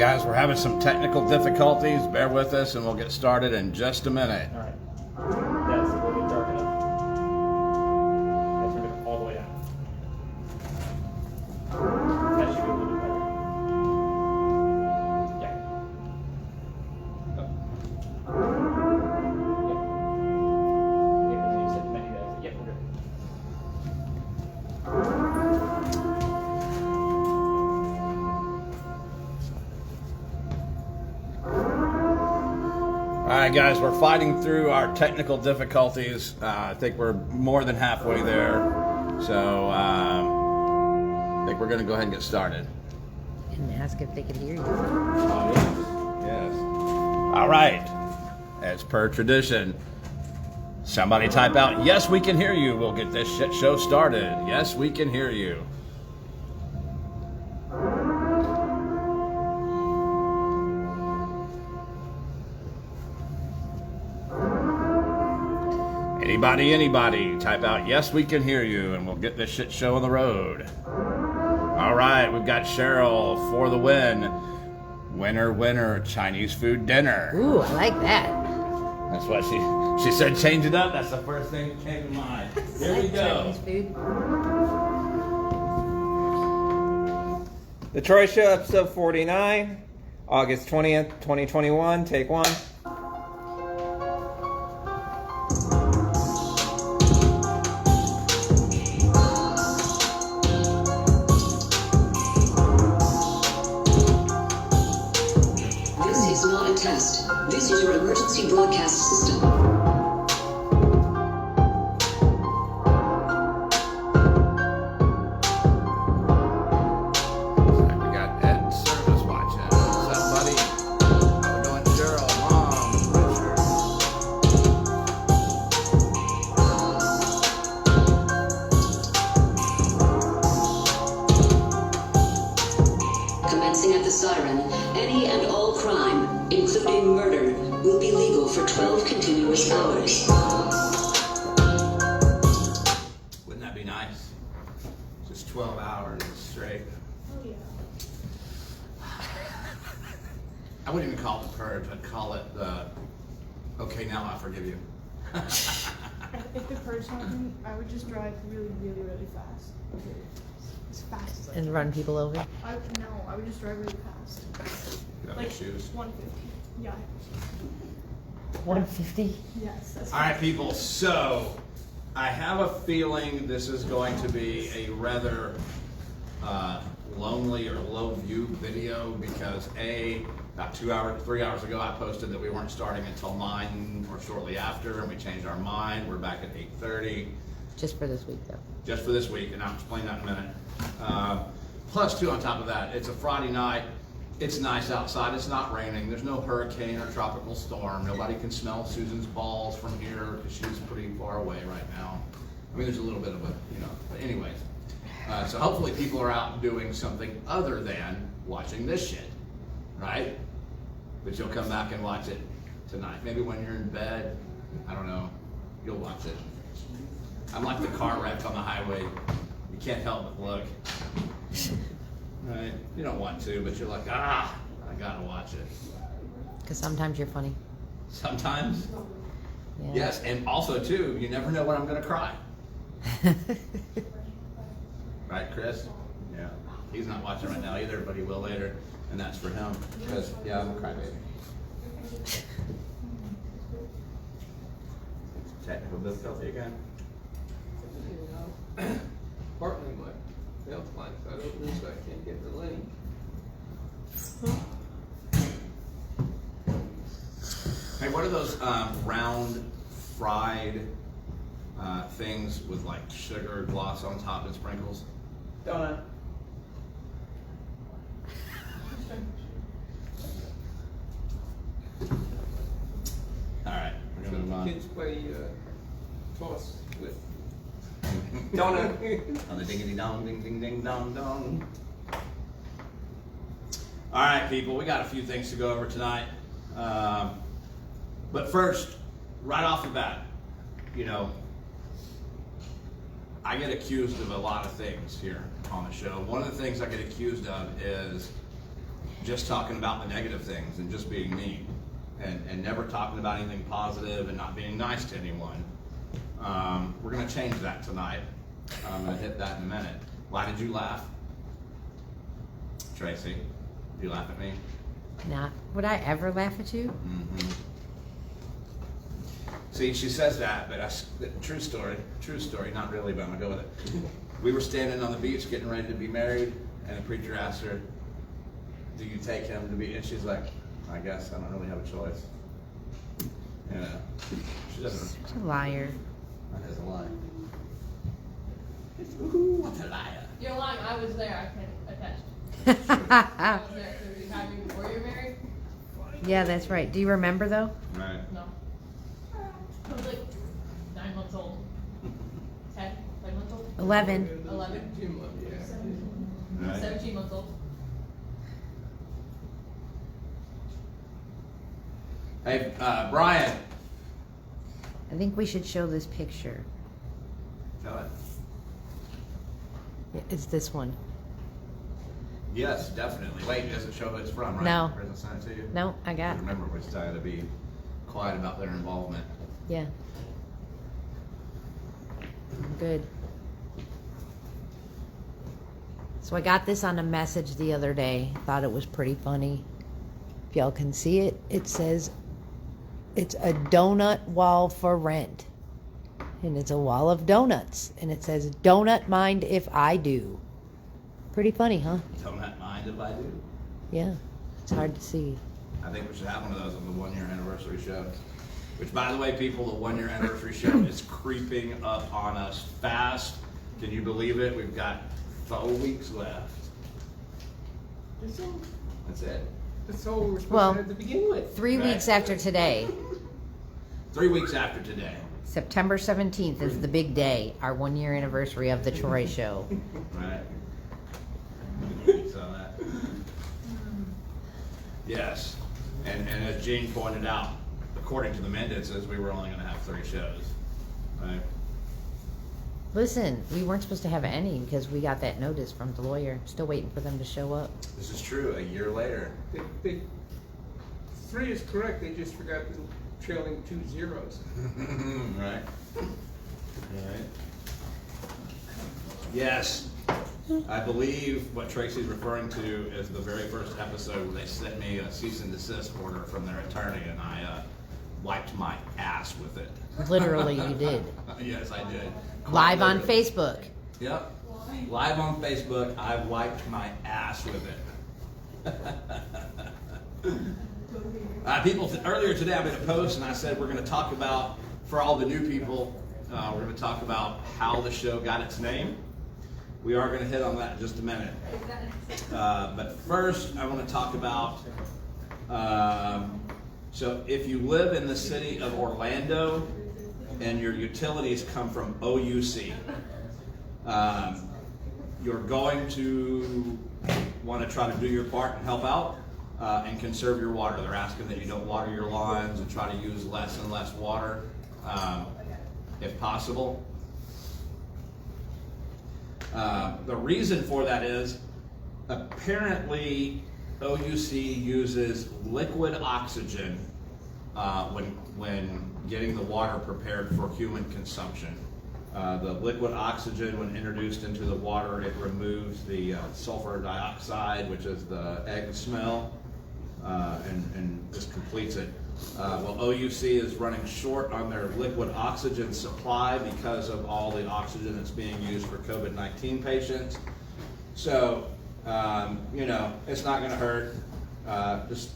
Guys, we're having some technical difficulties. Bear with us and we'll get started in just a minute. All right. That's a little bit dark enough. Let's turn it all the way down. That should be a little bit better. Yeah. Up. Yep. Yep, and then you set the menu there. Yep, we're good. All right, guys, we're fighting through our technical difficulties. I think we're more than halfway there. So I think we're going to go ahead and get started. And ask if they could hear you. Oh, yes. Yes. All right. As per tradition, somebody type out, "Yes, we can hear you." We'll get this shit show started. Yes, we can hear you. Anybody, type out, "Yes, we can hear you," and we'll get this shit show on the road. All right, we've got Cheryl for the win. Winner, winner, Chinese food dinner. Ooh, I like that. That's what she said, change it up. That's the first thing that came to mind. Here we go. Chinese food. The Troy Show, episode 49, August 20th, 2021, take one. This is not a test. This is your emergency broadcast system. We got Ed and Service watching. What's up, buddy? How we doing, Cheryl, Mom, Richard? Commencing at the siren, any and all crime, including murder, will be legal for 12 continuous hours. Wouldn't that be nice? Just 12 hours straight. Oh yeah. I wouldn't even call it the purge. I'd call it the, okay, now I forgive you. If the purge happened, I would just drive really, really, really fast. As fast as I And can. run people over. I would just drive really fast. You got Like issues. 150. Yeah. 150? Yes. That's All right, people, so I have a feeling this is going to be a rather lonely or low view video because about 3 hours ago, I posted that we weren't starting until 9 or shortly after, and we changed our mind. We're back at 8:30. Just for this week, though. Just for this week, and I'll explain that in a minute. Plus, too, on top of that, it's a Friday night. It's nice outside. It's not raining. There's no hurricane or tropical storm. Nobody can smell Susan's balls from here because she's pretty far away right now. I mean, there's a little bit of a, but anyways. So hopefully people are out doing something other than watching this shit, right? But you'll come back and watch it tonight. Maybe when you're in bed, I don't know, you'll watch it. I'm like the car wreck on the highway. You can't help but look. Right? You don't want to, but you're like, I gotta watch it. Because sometimes you're funny. Sometimes. Yeah. Yes, and also too, you never know when I'm gonna cry. Right, Chris? Yeah. He's not watching right now either, but he will later, and that's for him. Because, yeah, I'm a crybaby. Technical difficulty again. Partly my health line got open, so I can't get the link. Hey, what are those round fried things with like sugar gloss on top and sprinkles? Donut. All right, we're gonna move on. Kids play toss with donut. On the dingity dong, ding ding ding dong dong. All right, people, we got a few things to go over tonight. But first, right off the bat, I get accused of a lot of things here on the show. One of the things I get accused of is just talking about the negative things and just being mean, and never talking about anything positive and not being nice to anyone. We're gonna change that tonight. I'm gonna hit that in a minute. Why did you laugh? Tracy, did you laugh at me? Not. Would I ever laugh at you? Mm-hmm. See, she says that, but true story, not really, but I'm gonna go with it. We were standing on the beach getting ready to be married, and the preacher asked her, do you take him to be, and she's like, I guess, I don't really have a choice. You know, she doesn't. Such a liar. That is a lie. Ooh, what a liar. You're lying. I was there. I can attest. I was there. So you had me before you were married? Yeah, that's right. Do you remember though? Right. No. I was like 9 months old. 10, 11 months old? 11. 11. 2 months, yeah. Right. 17 months old. Hey, Brian. I think we should show this picture. Show it. It's this one. Yes, definitely. Wait, does it show who it's from, right? No. Or does it send it to you? No, I got it. Remember, we're just trying to be quiet about their involvement. Yeah. Good. So I got this on a message the other day. Thought it was pretty funny. If y'all can see it, it says, it's a donut wall for rent. And it's a wall of donuts. And it says, donut mind if I do. Pretty funny, huh? Don't mind if I do. Yeah. It's hard to see. I think we should have one of those on the 1 year anniversary show. Which, by the way, people, the 1 year anniversary show is creeping up on us fast. Can you believe it? We've got 4 weeks left. That's it. That's all we were supposed Well, to have to begin with. 3 Right. weeks after today, 3 weeks after today. September 17th is the big day, our 1 year anniversary of the Troy Show. Right. Saw that. Yes. And as Gene pointed out, according to the Mendes, we were only going to have 3 shows. Right? Listen, we weren't supposed to have any because we got that notice from the lawyer. Still waiting for them to show up. This is true, a year later. 3 is correct, they just forgot the trailing 2 zeros. Right. Right. Yes. I believe what Tracy's referring to is the very first episode where they sent me a cease and desist order from their attorney, and I wiped my ass with it. Literally, you did. Yes, I did. Live Quite on literally. Facebook. Yep. Live on Facebook, I wiped my ass with it. People, earlier today I made a post and I said we're going to talk about, for all the new people, we're going to talk about how the show got its name. We are going to hit on that in just a minute. But first, I want to talk about, so if you live in the city of Orlando and your utilities come from OUC, you're going to want to try to do your part and help out and conserve your water. They're asking that you don't water your lawns and try to use less and less water if possible. The reason for that is apparently OUC uses liquid oxygen when getting the water prepared for human consumption. The liquid oxygen, when introduced into the water, it removes the sulfur dioxide, which is the egg smell, and just completes it. Well, OUC is running short on their liquid oxygen supply because of all the oxygen that's being used for COVID-19 patients. So, you know, it's not going to hurt. Just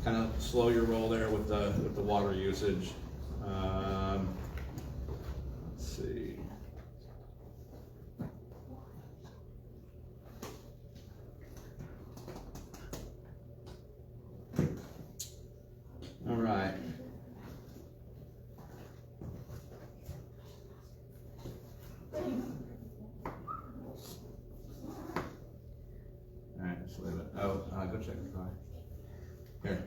kind of slow your roll there with the water usage. Let's see. All right. All right, just leave it. Oh, go check the car. Here.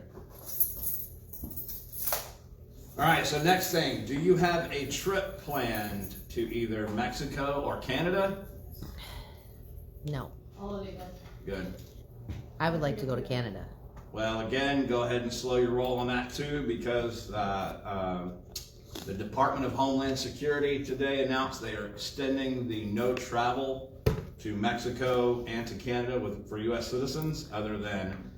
All right, so next thing, do you have a trip planned to either Mexico or Canada? No. All of the above. Good. I would like to go to Canada. Well, again, go ahead and slow your roll on that too, because the Department of Homeland Security today announced they are extending the no travel to Mexico and to Canada for U.S. citizens other than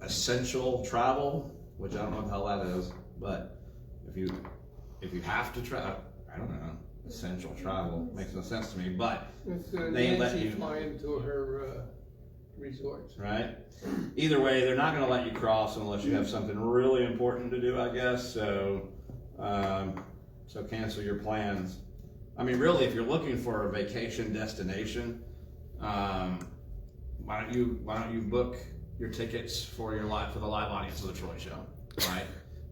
essential travel, which I don't know what the hell that is, but if you have to travel, I don't know, essential travel makes no sense to me, but It's they let Nancy you flying to her resorts. right? Either way, they're not going to let you cross unless you have something really important to do, I guess. So, so cancel your plans. I mean, really, if you're looking for a vacation destination, why don't you book your tickets for the live audience of the Troy Show, right?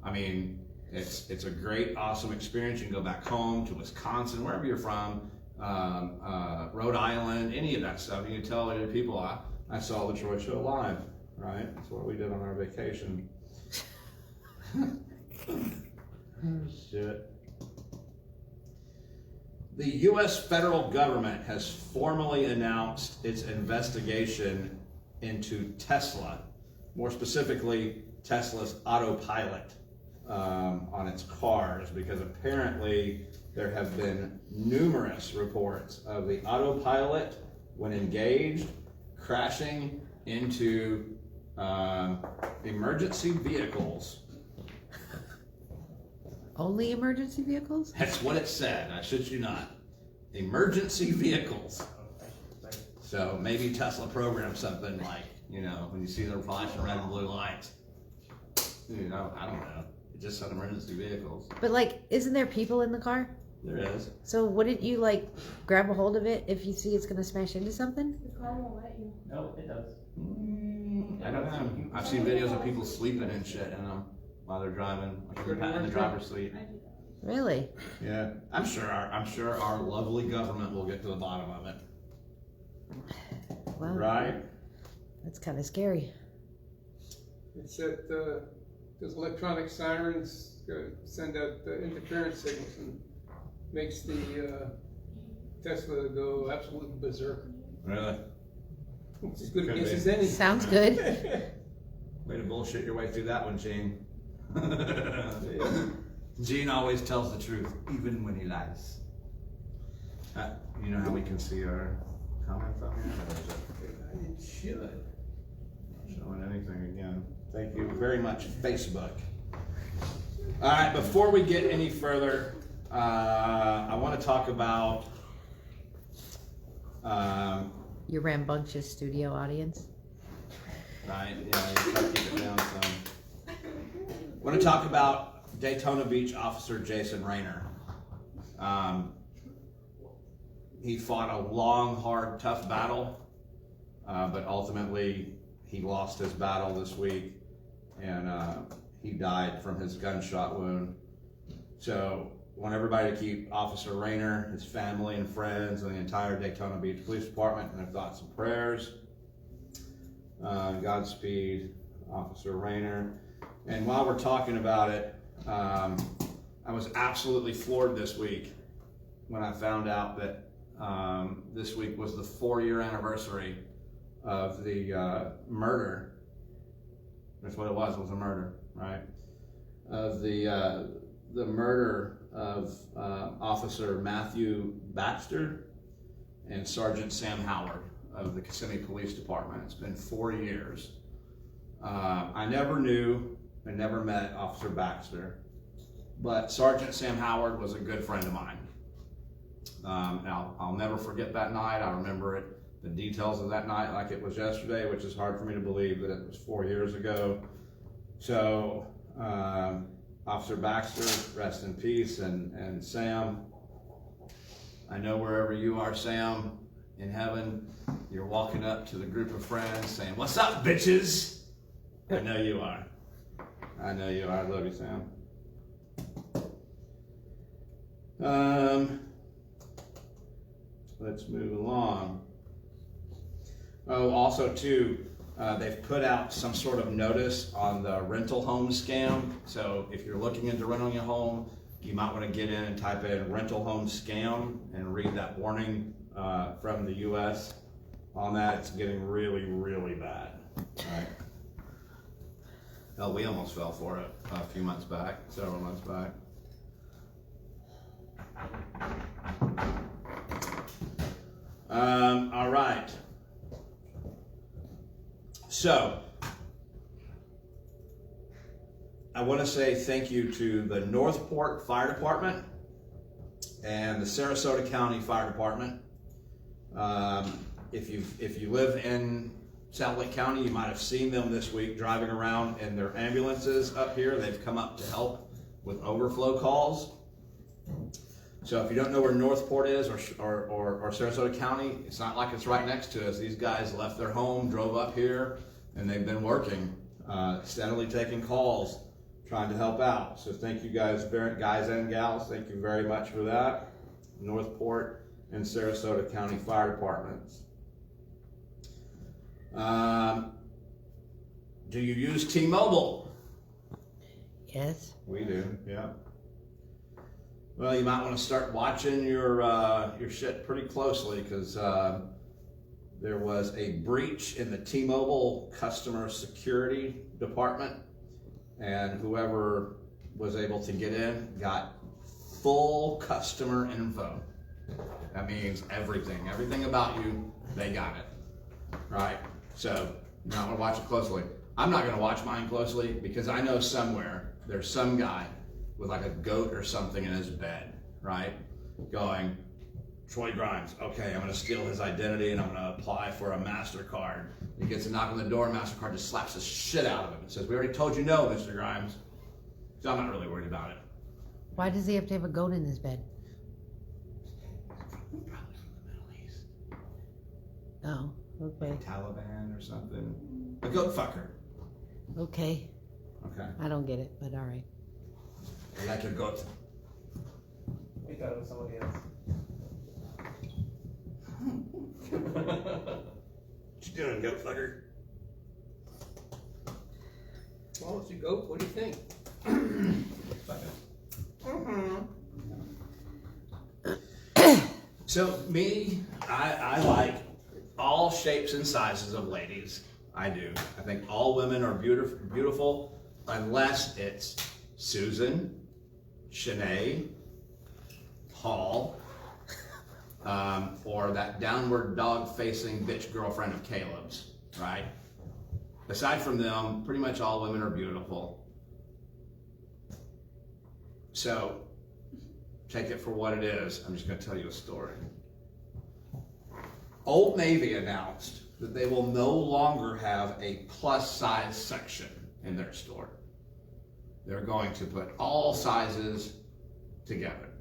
I mean, it's a great, awesome experience. You can go back home to Wisconsin, wherever you're from, Rhode Island, any of that stuff. You can tell other people, I saw the Troy Show live, right? That's what we did on our vacation. Shit. The U.S. federal government has formally announced its investigation into Tesla, more specifically Tesla's autopilot on its cars, because apparently there have been numerous reports of the autopilot, when engaged, crashing into emergency vehicles. Only emergency vehicles? That's what it said. I shit you not. Emergency vehicles. So maybe Tesla programmed something like, when you see them flashing red and blue lights. I don't know. It just said emergency vehicles. But like, isn't there people in the car? There is. So wouldn't you like grab a hold of it if you see it's gonna smash into something? The car won't let you. No, it does. I don't know. I've seen videos of people sleeping and shit in them while they're driving, like in the driver's seat. Really? Yeah, I'm sure our lovely government will get to the bottom of it. Well, Right? that's kind of scary. It's that those electronic sirens send out interference signals and makes the Tesla go absolutely berserk. Really? It's as good a Could guess be. as any. Sounds good. Way to bullshit your way through that one, Gene. Gene always tells the truth, even when he lies. You know how we can see our comments on here? It should. Not showing anything again. Thank you very much, Facebook. All right, before we get any further, I want to talk about Your rambunctious studio audience. right, yeah, you try to keep it down some. I want to talk about Daytona Beach officer Jason Raynor. He fought a long, hard, tough battle, but ultimately he lost his battle this week, and he died from his gunshot wound. So I want everybody to keep Officer Raynor, his family and friends, and the entire Daytona Beach Police Department in their thoughts and prayers. Godspeed, Officer Raynor. And while we're talking about it, I was absolutely floored this week when I found out that this week was the 4-year anniversary of the murder. That's what it was a murder, right? Of the murder of Officer Matthew Baxter and Sergeant Sam Howard of the Kissimmee Police Department. It's been 4 years. I never knew and never met Officer Baxter, but Sergeant Sam Howard was a good friend of mine. I'll never forget that night. I remember it, the details of that night like it was yesterday, which is hard for me to believe that it was 4 years ago. So, Officer Baxter, rest in peace, and Sam, I know wherever you are, Sam, in heaven, you're walking up to the group of friends saying, "What's up, bitches?" I know you are. I know you are. I love you, Sam. Let's move along. Oh, also too, they've put out some sort of notice on the rental home scam. So if you're looking into renting a home, you might want to get in and type in rental home scam and read that warning from the U.S. on that. It's getting really, really bad. Right? Hell, we almost fell for it a few months back, several months back. All right. So, I want to say thank you to the Northport Fire Department and the Sarasota County Fire Department. If you live in Salt Lake County, you might have seen them this week driving around in their ambulances up here. They've come up to help with overflow calls. So if you don't know where Northport is or Sarasota County, it's not like it's right next to us. These guys left their home, drove up here, and they've been working, steadily taking calls, trying to help out. So thank you guys and gals, thank you very much for that. Northport and Sarasota County Fire Departments. Do you use T-Mobile? Yes. We do, yeah. Well, you might want to start watching your shit pretty closely, because there was a breach in the T-Mobile customer security department, and whoever was able to get in got full customer info. That means everything about you, they got it, right? So you might want to watch it closely. I'm not going to watch mine closely because I know somewhere there's some guy with like a goat or something in his bed, right? Going, Troy Grimes, okay, I'm gonna steal his identity and I'm gonna apply for a MasterCard. He gets a knock on the door, MasterCard just slaps the shit out of him and says, we already told you no, Mr. Grimes. So I'm not really worried about it. Why does he have to have a goat in his bed? Probably from the Middle East. Oh, okay. Taliban or something. A goat fucker. Okay. Okay. I don't get it, but all right. You like your goat? We thought it was somebody else. What you doing, goat fucker? Well, if you go, what do you think? So me, I like all shapes and sizes of ladies. I do. I think all women are beautiful unless it's Susan, Shanae, Paul, or that downward dog-facing bitch girlfriend of Caleb's, right? Aside from them, pretty much all women are beautiful. So, take it for what it is. I'm just going to tell you a story. Old Navy announced that they will no longer have a plus-size section in their store. They're going to put all sizes together.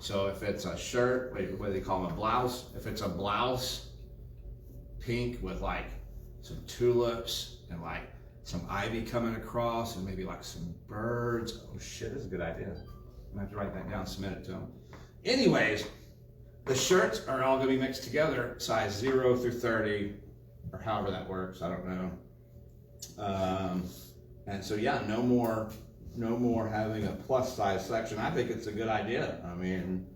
So if it's a shirt, what do they call them, a blouse? If it's a blouse, pink with like some tulips and like some ivy coming across and maybe like some birds. Oh shit, that's a good idea. I'm gonna have to write that down, submit it to them. Anyways, the shirts are all gonna be mixed together, size 0 through 30, or however that works, I don't know. And so yeah, no more having a plus size section. I think it's a good idea. I mean,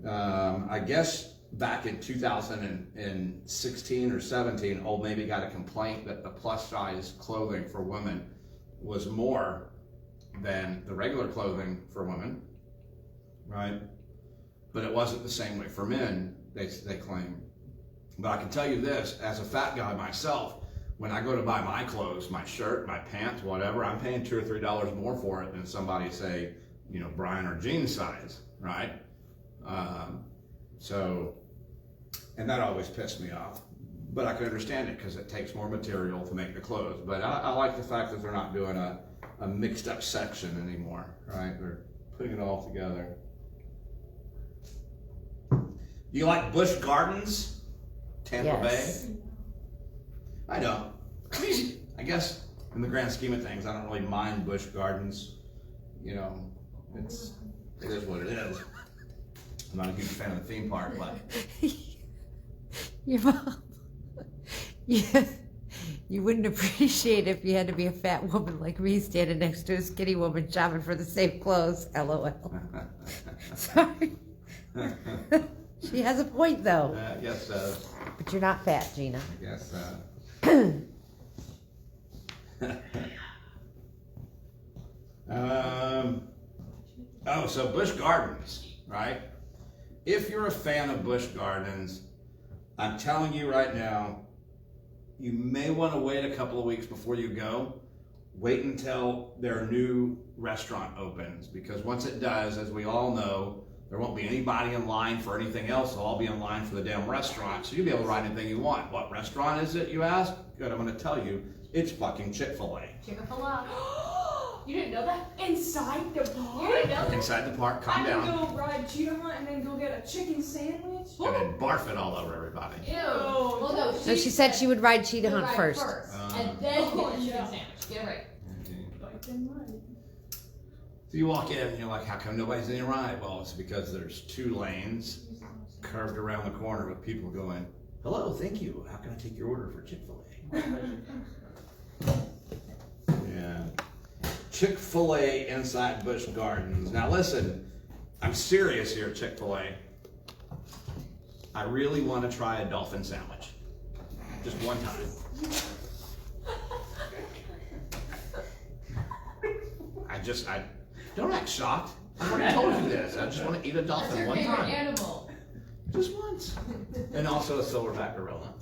I guess back in 2016 or 17, Old Navy got a complaint that the plus size clothing for women was more than the regular clothing for women, right? But it wasn't the same way for men, they claim. But I can tell you this, as a fat guy myself, when I go to buy my clothes, my shirt, my pants, whatever, I'm paying $2 or $3 more for it than somebody, say, you know, Brian or Jean size, right? So, and that always pissed me off. But I can understand it because it takes more material to make the clothes. But I like the fact that they're not doing a mixed up section anymore, right? They're putting it all together. Do you like Busch Gardens, Tampa Yes. Bay? I don't. I mean, I guess in the grand scheme of things, I don't really mind Busch Gardens. You know, it is what it is. I'm not a huge fan of the theme park, but Your mom. Yeah. You wouldn't appreciate it if you had to be a fat woman like me standing next to a skinny woman shopping for the same clothes. LOL. Sorry. She has a point though. Yes, so. But you're not fat, Gina. I guess so. Oh, so Busch Gardens, right? If you're a fan of Busch Gardens, I'm telling you right now, you may want to wait a couple of weeks before you go. Wait until their new restaurant opens, because once it does, as we all know, there won't be anybody in line for anything else. They'll all be in line for the damn restaurant, so you'll be able to ride anything you want. What restaurant is it, you ask? Good, I'm going to tell you. It's fucking Chick-fil-A. Chick-fil-A. You didn't know that? Inside the You bar? didn't know that? Inside the park, I calm can down, go ride Cheetah Hunt and then go get a chicken sandwich? and then barf it all over everybody. Ew. Oh, Well, no, So she said she would ride Cheetah would Hunt ride first. and then get the chicken yeah. sandwich. Get it right. Bike and ride. So you walk in and you're like, how come nobody's in your ride? Well, it's because there's 2 lanes curved around the corner with people going, hello, thank you. How can I take your order for Chick-fil-A? Yeah. Chick-fil-A inside Busch Gardens. Now listen, I'm serious here, Chick-fil-A. I really want to try a dolphin sandwich. Just one time. I don't act shocked. I've already told you this. I just want to eat a That's dolphin your one favorite time. animal. Just once. And also a silverback gorilla.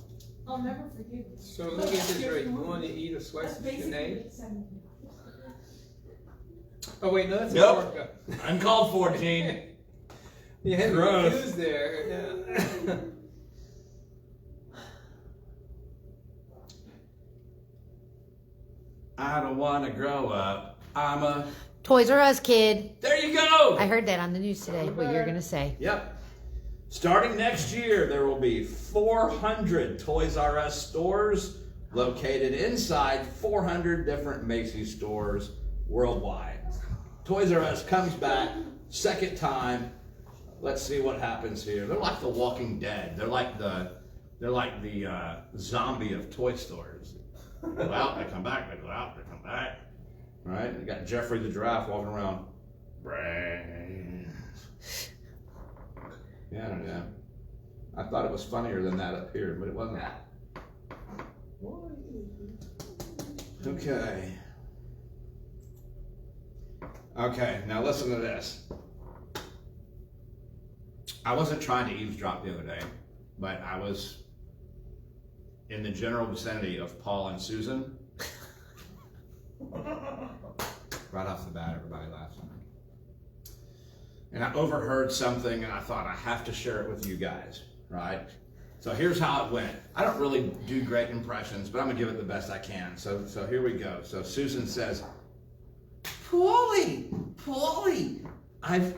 I'll never forgive you. So let me get this right. You want to eat a slice of Sinead? Oh wait, no, that's Nope. a pork. Uncalled for, Gene. You had me Gross. confused there. Yeah. I don't want to grow up. I'm a... Toys R Us kid. There you go! I heard that on the news today, what you're going to say. Yep. Starting next year, there will be 400 Toys R Us stores located inside 400 different Macy's stores worldwide. Toys R Us comes back, second time. Let's see what happens here. They're like the Walking Dead. They're like the zombie of toy stores. They go out, they come back. They go out, they come back. Right? You got Jeffrey the giraffe walking around. Brains. Yeah, I don't know. I thought it was funnier than that up here, but it wasn't. Okay. Okay, now listen to this. I wasn't trying to eavesdrop the other day, but I was in the general vicinity of Paul and Susan. Right off the bat, everybody laughed at me. And I overheard something and I thought I have to share it with you guys, right? So here's how it went. I don't really do great impressions, but I'm gonna give it the best I can. So here we go. So Susan says, Paulie, I've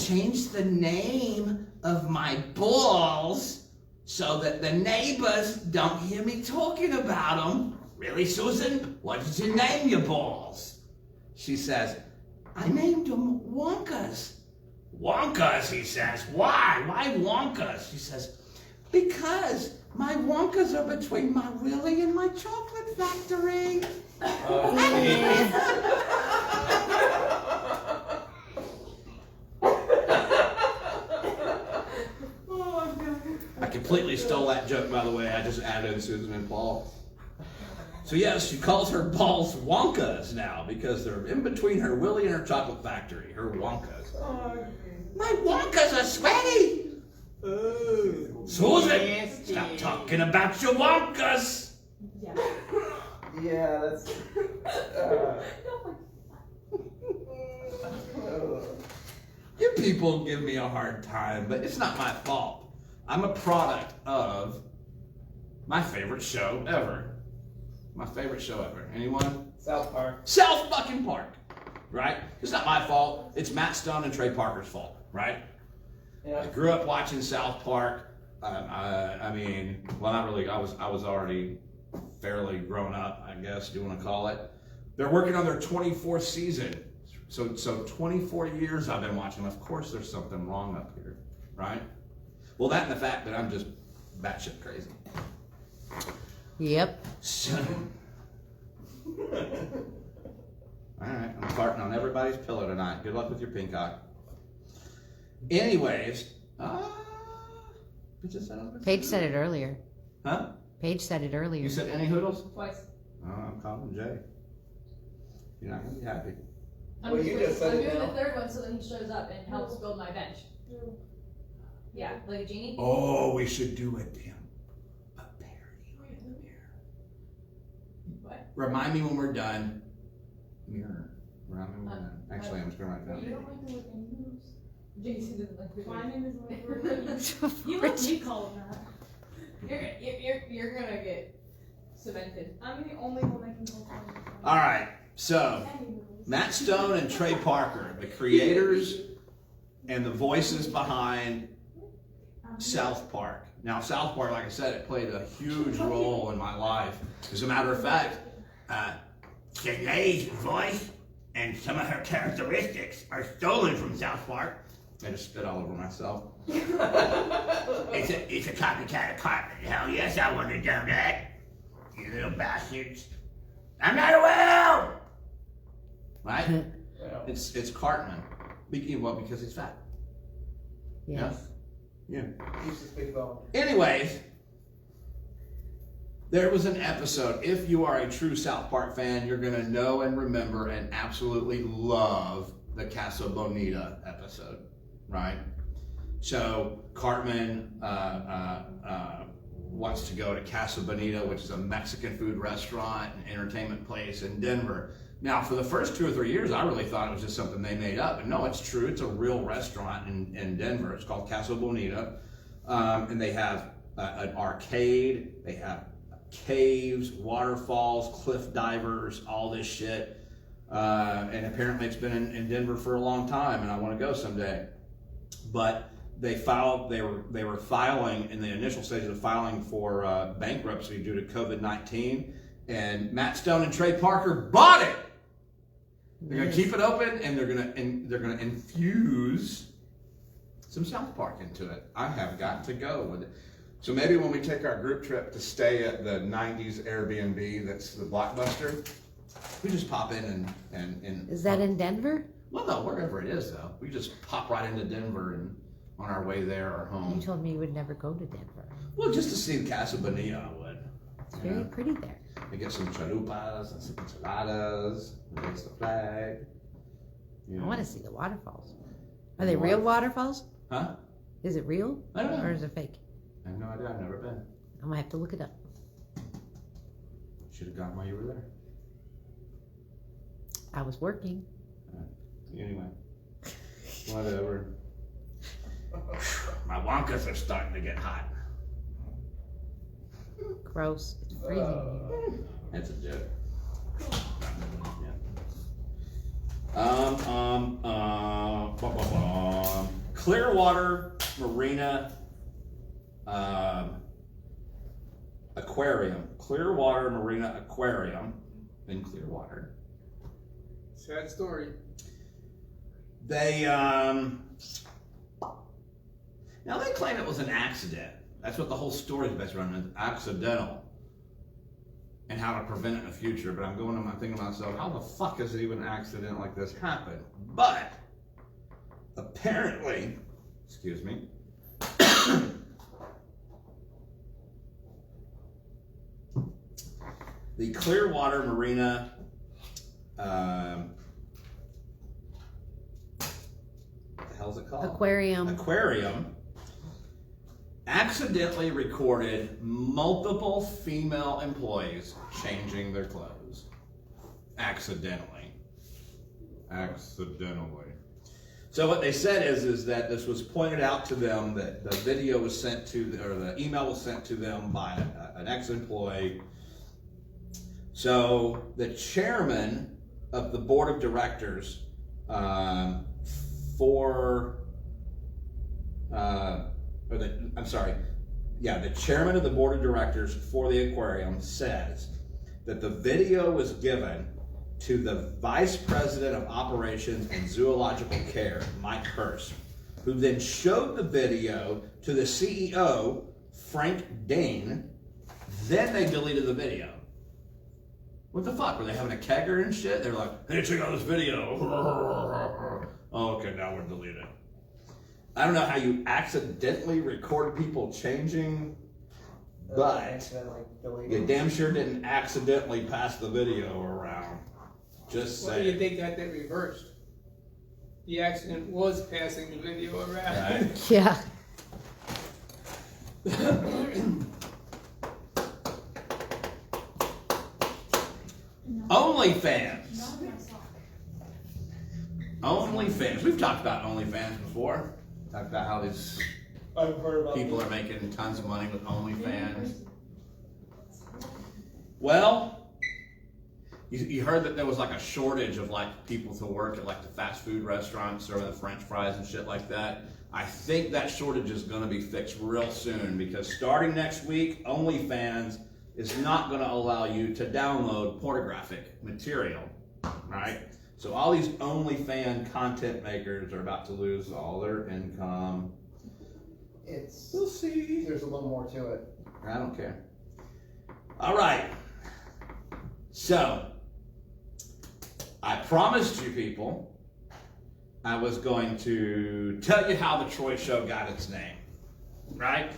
changed the name of my balls so that the neighbors don't hear me talking about them. Really, Susan? What did you name your balls? She says, I named them Wonkas. Wonkas, he says. Why? Why Wonkas? She says, because my Wonkas are between my Willy and my chocolate factory. I completely stole that joke, by the way. I just added in Susan and Paul. So yes, she calls her balls Wonkas now because they're in between her Willy and her chocolate factory, her Wonkas. My Wonkas are sweaty! Susan, stop talking about your Wonkas! Yeah, that's. You people give me a hard time, but it's not my fault. I'm a product of my favorite show ever. My favorite show ever. Anyone? South Park. South fucking Park. Right? It's not my fault. It's Matt Stone and Trey Parker's fault. Right? Yeah. I grew up watching South Park. I mean, well, not really. I was already fairly grown up, I guess you want to call it. They're working on their 24th season. So 24 years I've been watching. Of course, there's something wrong up here, right? Well, that and the fact that I'm just batshit crazy. Yep. So, all right, I'm farting on everybody's pillow tonight. Good luck with your pink eye. Anyways, Who just said I was gonna Paige say said it earlier. Huh? Paige said it earlier. You said any hoodles? Twice. Oh, I'm calling Jay. You're not gonna be happy. I'm Well, you doing- just said I'm it doing now. the third one so then he shows up and helps build my bench. Yeah, like a genie. Oh, we should do a parody in the mirror. What? Remind me when we're done. Mirror. Remind me when we're done. Actually, I'm just gonna write it You down. don't like to look in moves. Jason doesn't like My video. name is like You let me call him that. You're gonna get cemented. I'm the only one that can call him. All right. So, Matt Stone and Trey Parker, the creators and the voices behind South Park. Now, South Park, like I said, it played a huge role in my life. As a matter of fact, today's voice and some of her characteristics are stolen from South Park. I just spit all over myself. It's a copycat of Cartman. Hell yes, I want to do that. You little bastards. I'm not a whale! Right? Well, It's Cartman. Well, because he's fat. Yes. Yeah. used to speak about. Anyways, there was an episode. If you are a true South Park fan, you're going to know and remember and absolutely love the Casa Bonita episode, right? So Cartman wants to go to Casa Bonita, which is a Mexican food restaurant and entertainment place in Denver. Now, for the first 2 or 3 years, I really thought it was just something they made up. But no, it's true. It's a real restaurant in Denver. It's called Casa Bonita. And they have an arcade. They have caves, waterfalls, cliff divers, all this shit. And apparently it's been in Denver for a long time, and I want to go someday. But they were filing in the initial stages of filing for bankruptcy due to COVID-19. And Matt Stone and Trey Parker bought it. They're gonna keep it open, and they're gonna infuse some South Park into it. I have got to go with it. So maybe when we take our group trip to stay at the '90s Airbnb, that's the Blockbuster, we just pop in and Is that in Denver? Well, no, wherever it is though. We just pop right into Denver and on our way there or You home. told me you would never go to Denver. Well, just to see Casa Bonita, I would. It's very pretty there. We get some chalupas and some enchiladas, raise the flag. You I know. want to see the waterfalls. Are they real waterfalls? Huh? Is it real? I don't know. Or is it fake? I have no idea. I've never been. I'm gonna have to look it up. Should have gone while you were there. I was working. Anyway, whatever. My Wonkas are starting to get hot. Gross. It's freezing here. That's a joke. Clearwater Marina Aquarium. Clearwater Marina Aquarium in Clearwater. Sad story. They now they claim it was an accident. That's what the whole story is based around, is accidental, and how to prevent it in the future. But I'm thinking to myself, how the fuck is it even an accident like this happen? But apparently, excuse me, the Clearwater Marina what the hell's it called? Aquarium accidentally recorded multiple female employees changing their clothes. Accidentally. So what they said is that this was pointed out to them, that the video was sent to, or the email was sent to them by an ex-employee. So the chairman of the board of directors the chairman of the board of directors for the aquarium says that the video was given to the vice president of operations and zoological care, Mike Hurst, who then showed the video to the CEO, Frank Dane. Then they deleted the video. What the fuck? Were they having a kegger and shit? They were like, hey, check out this video. Oh, okay, now we're deleting it. I don't know how you accidentally recorded people changing, but Accidentally deleted. you damn sure didn't accidentally pass the video around. Just Why do you saying. think got that reversed? The accident was passing the video around. Right? Yeah. OnlyFans. OnlyFans. We've talked about OnlyFans before. Talked about how these I've heard about people are making tons of money with OnlyFans. Well, you heard that there was like a shortage of like people to work at like the fast food restaurants serving the French fries and shit like that. I think that shortage is going to be fixed real soon because starting next week, OnlyFans is not going to allow you to download pornographic material, right? So all these OnlyFans content makers are about to lose all their income. We'll see. There's a little more to it. I don't care. All right. So, I promised you people I was going to tell you how the Troy Show got its name, right?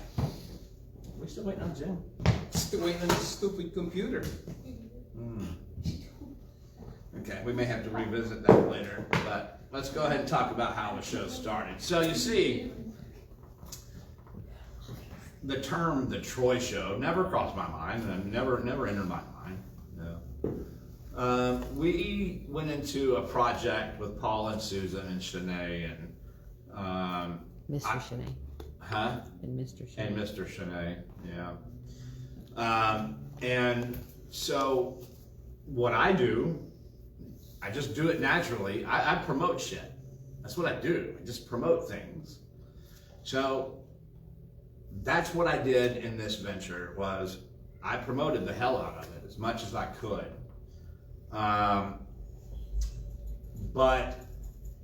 We still waiting on Jim? Still waiting on this stupid computer. Okay, we may have to revisit that later, but let's go ahead and talk about how the show started. So you see, the term "the Troy Show" never crossed my mind, and never entered my mind. No. We went into a project with Paul and Susan and Shanae and Mr. Shanae. huh? And Mr. Shanae. And Mr. Shanae, yeah. And so what I do, I just do it naturally. I promote shit. That's what I do. I just promote things. So that's what I did in this venture was I promoted the hell out of it as much as I could. But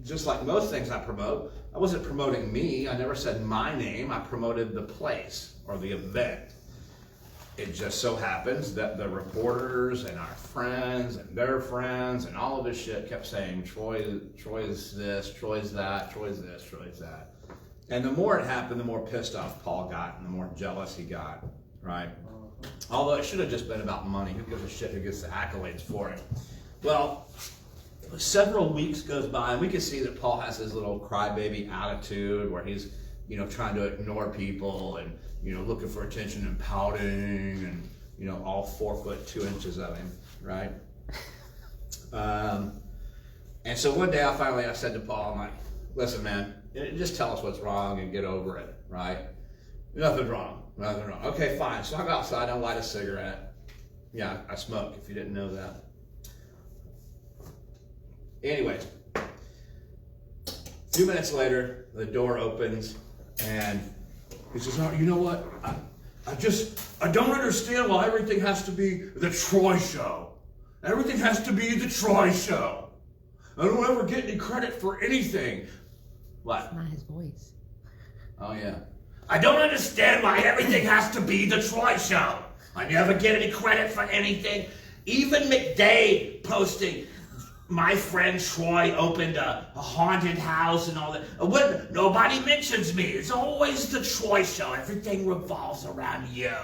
just like most things I promote, I wasn't promoting me. I never said my name. I promoted the place or the event. It just so happens that the reporters and our friends and their friends and all of this shit kept saying, Troy is this, Troy's that, Troy's this, Troy's that. And the more it happened, the more pissed off Paul got and the more jealous he got, right? Although it should have just been about money. Who gives a shit who gets the accolades for it? Well, several weeks goes by and we can see that Paul has his little crybaby attitude where he's, trying to ignore people and, looking for attention and pouting and, all 4 foot 2 inches of him, right? And so one day I said to Paul, I'm like, listen, man, just tell us what's wrong and get over it, right? Nothing wrong. Okay, fine. So I go outside, I light a cigarette. Yeah, I smoke, if you didn't know that. Anyway, a few minutes later, the door opens and he says, oh, you know what? I don't understand why everything has to be the Troy Show. Everything has to be the Troy Show. I don't ever get any credit for anything. What? It's not his voice. Oh, yeah. I don't understand why everything has to be the Troy Show. I never get any credit for anything. Even McDade posting, my friend Troy opened a haunted house and all that. Nobody mentions me. It's always the Troy Show. Everything revolves around you.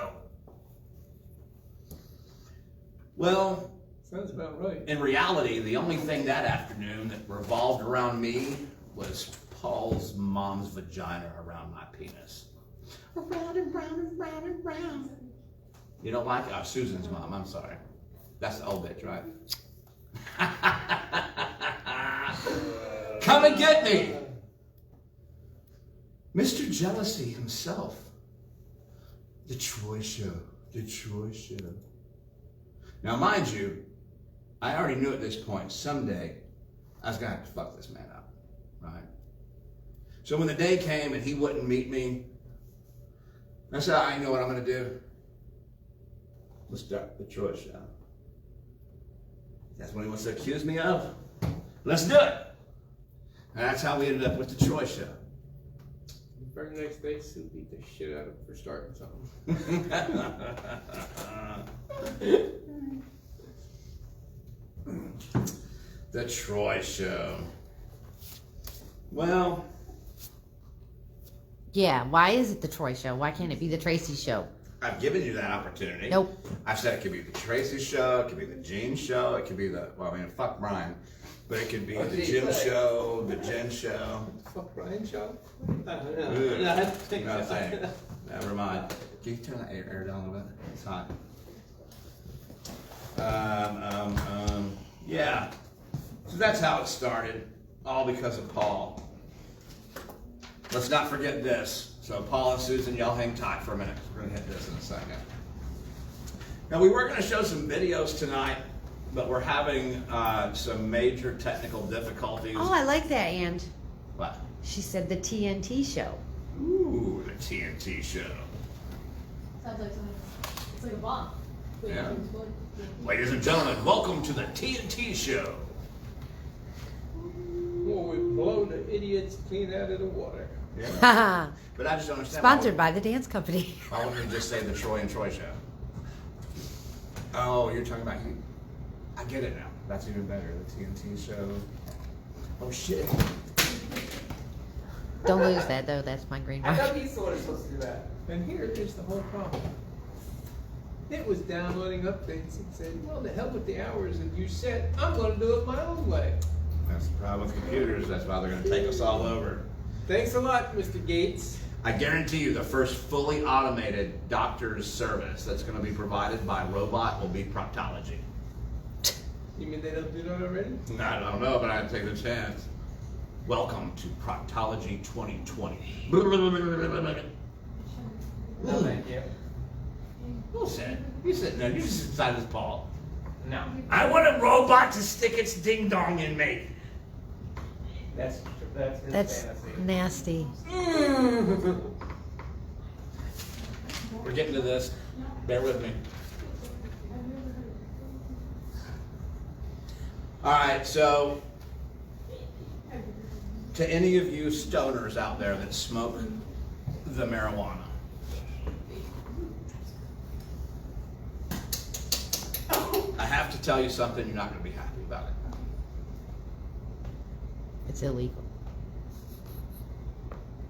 Well, Sounds about right. in reality, the only thing that afternoon that revolved around me was Paul's mom's vagina around my penis. Around and round and round and round. You don't like it? Oh, Susan's mom, I'm sorry. That's the old bitch, right? Come and get me! Mr. Jealousy himself. The Troy Show. The Troy Show. Now, mind you, I already knew at this point, someday, I was going to have to fuck this man up, right? So when the day came and he wouldn't meet me, I said, I know what I'm going to do. Let's start the Troy Show. That's what he wants to accuse me of. Let's do it. And that's how we ended up with the Troy Show. Very next day, Sue beat the shit out of him for starting something. The Troy Show. Well, Yeah, why is it the Troy show? Why can't it be the Tracy show? I've given you that opportunity. Nope. I've said it could be the Tracy show, it could be the Gene show, it could be the, well, I mean, fuck Brian, but it could be What the did he Jim say? show, the Jen show. Fuck Brian show? No, Ugh. no, I think No, so. thanks. Never mind. Can you turn the air down a little bit? It's hot. Yeah. So that's how it started, all because of Paul. Let's not forget this. So Paul and Susan, y'all hang tight for a minute, 'cause we're gonna hit this in a second. Now we were gonna show some videos tonight, but we're having some major technical difficulties. Oh, I like that, and What? she said the TNT show. Ooh, the TNT show. Sounds like something, it's like a bomb. Wait, Yeah. to explode. Ladies and gentlemen, welcome to the TNT show. Well, we blow the idiots clean out of the water. Yeah. But I just don't understand. Sponsored by the dance company. Why wouldn't you just say the Troy and Troy show? Oh, you're talking about you. I get it now. That's even better. The TNT show. Oh shit. Don't lose that though. That's my green I mark. thought he's the one who's supposed to do that. And here is the whole problem. It was downloading updates and said, well, the hell with the hours, and you said, I'm going to do it my own way. That's the problem with computers. That's why they're going to take us all over. Thanks a lot, Mr. Gates. I guarantee you the first fully automated doctor's service that's going to be provided by robot will be proctology. You mean they don't do that already? I don't know, but I'd take the chance. Welcome to Proctology 2020. No, thank you. Who said? You said no. You just decided this, Paul. No. I want a robot to stick its ding dong in me. That's his That's fantasy. nasty. We're getting to this. Bear with me. All right, so to any of you stoners out there that smoke the marijuana, I have to tell you something you're not going to be happy about it. It's illegal.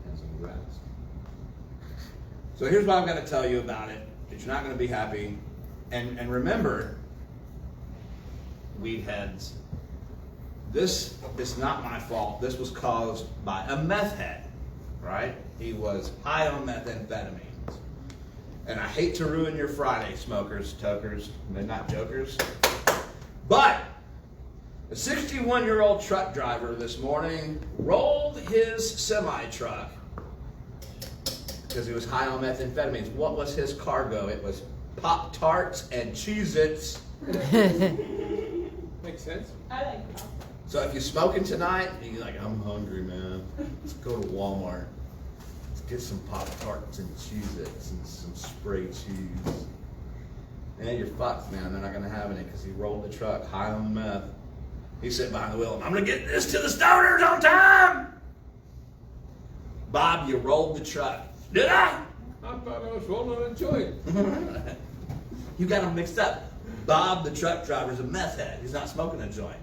Depends on who asks. So here's what I'm going to tell you about it, that you're not going to be happy. And remember, weed heads, this is not my fault. This was caused by a meth head, right? He was high on methamphetamines. And I hate to ruin your Friday, smokers, tokers, midnight jokers. But a 61-year-old truck driver this morning rolled his semi-truck because he was high on methamphetamines. What was his cargo? It was Pop-Tarts and Cheez-Its. Makes sense. I like that. So if you're smoking tonight, and you're like, I'm hungry, man. Let's go to Walmart. Let's get some Pop-Tarts and Cheez-Its and some spray cheese. And you're fucked, man. They're not going to have any because he rolled the truck high on meth. He's sitting behind the wheel. I'm going to get this to the stoners on time. Bob, you rolled the truck. Did I? I thought I was rolling a joint. You got them mixed up. Bob, the truck driver's a meth head. He's not smoking a joint.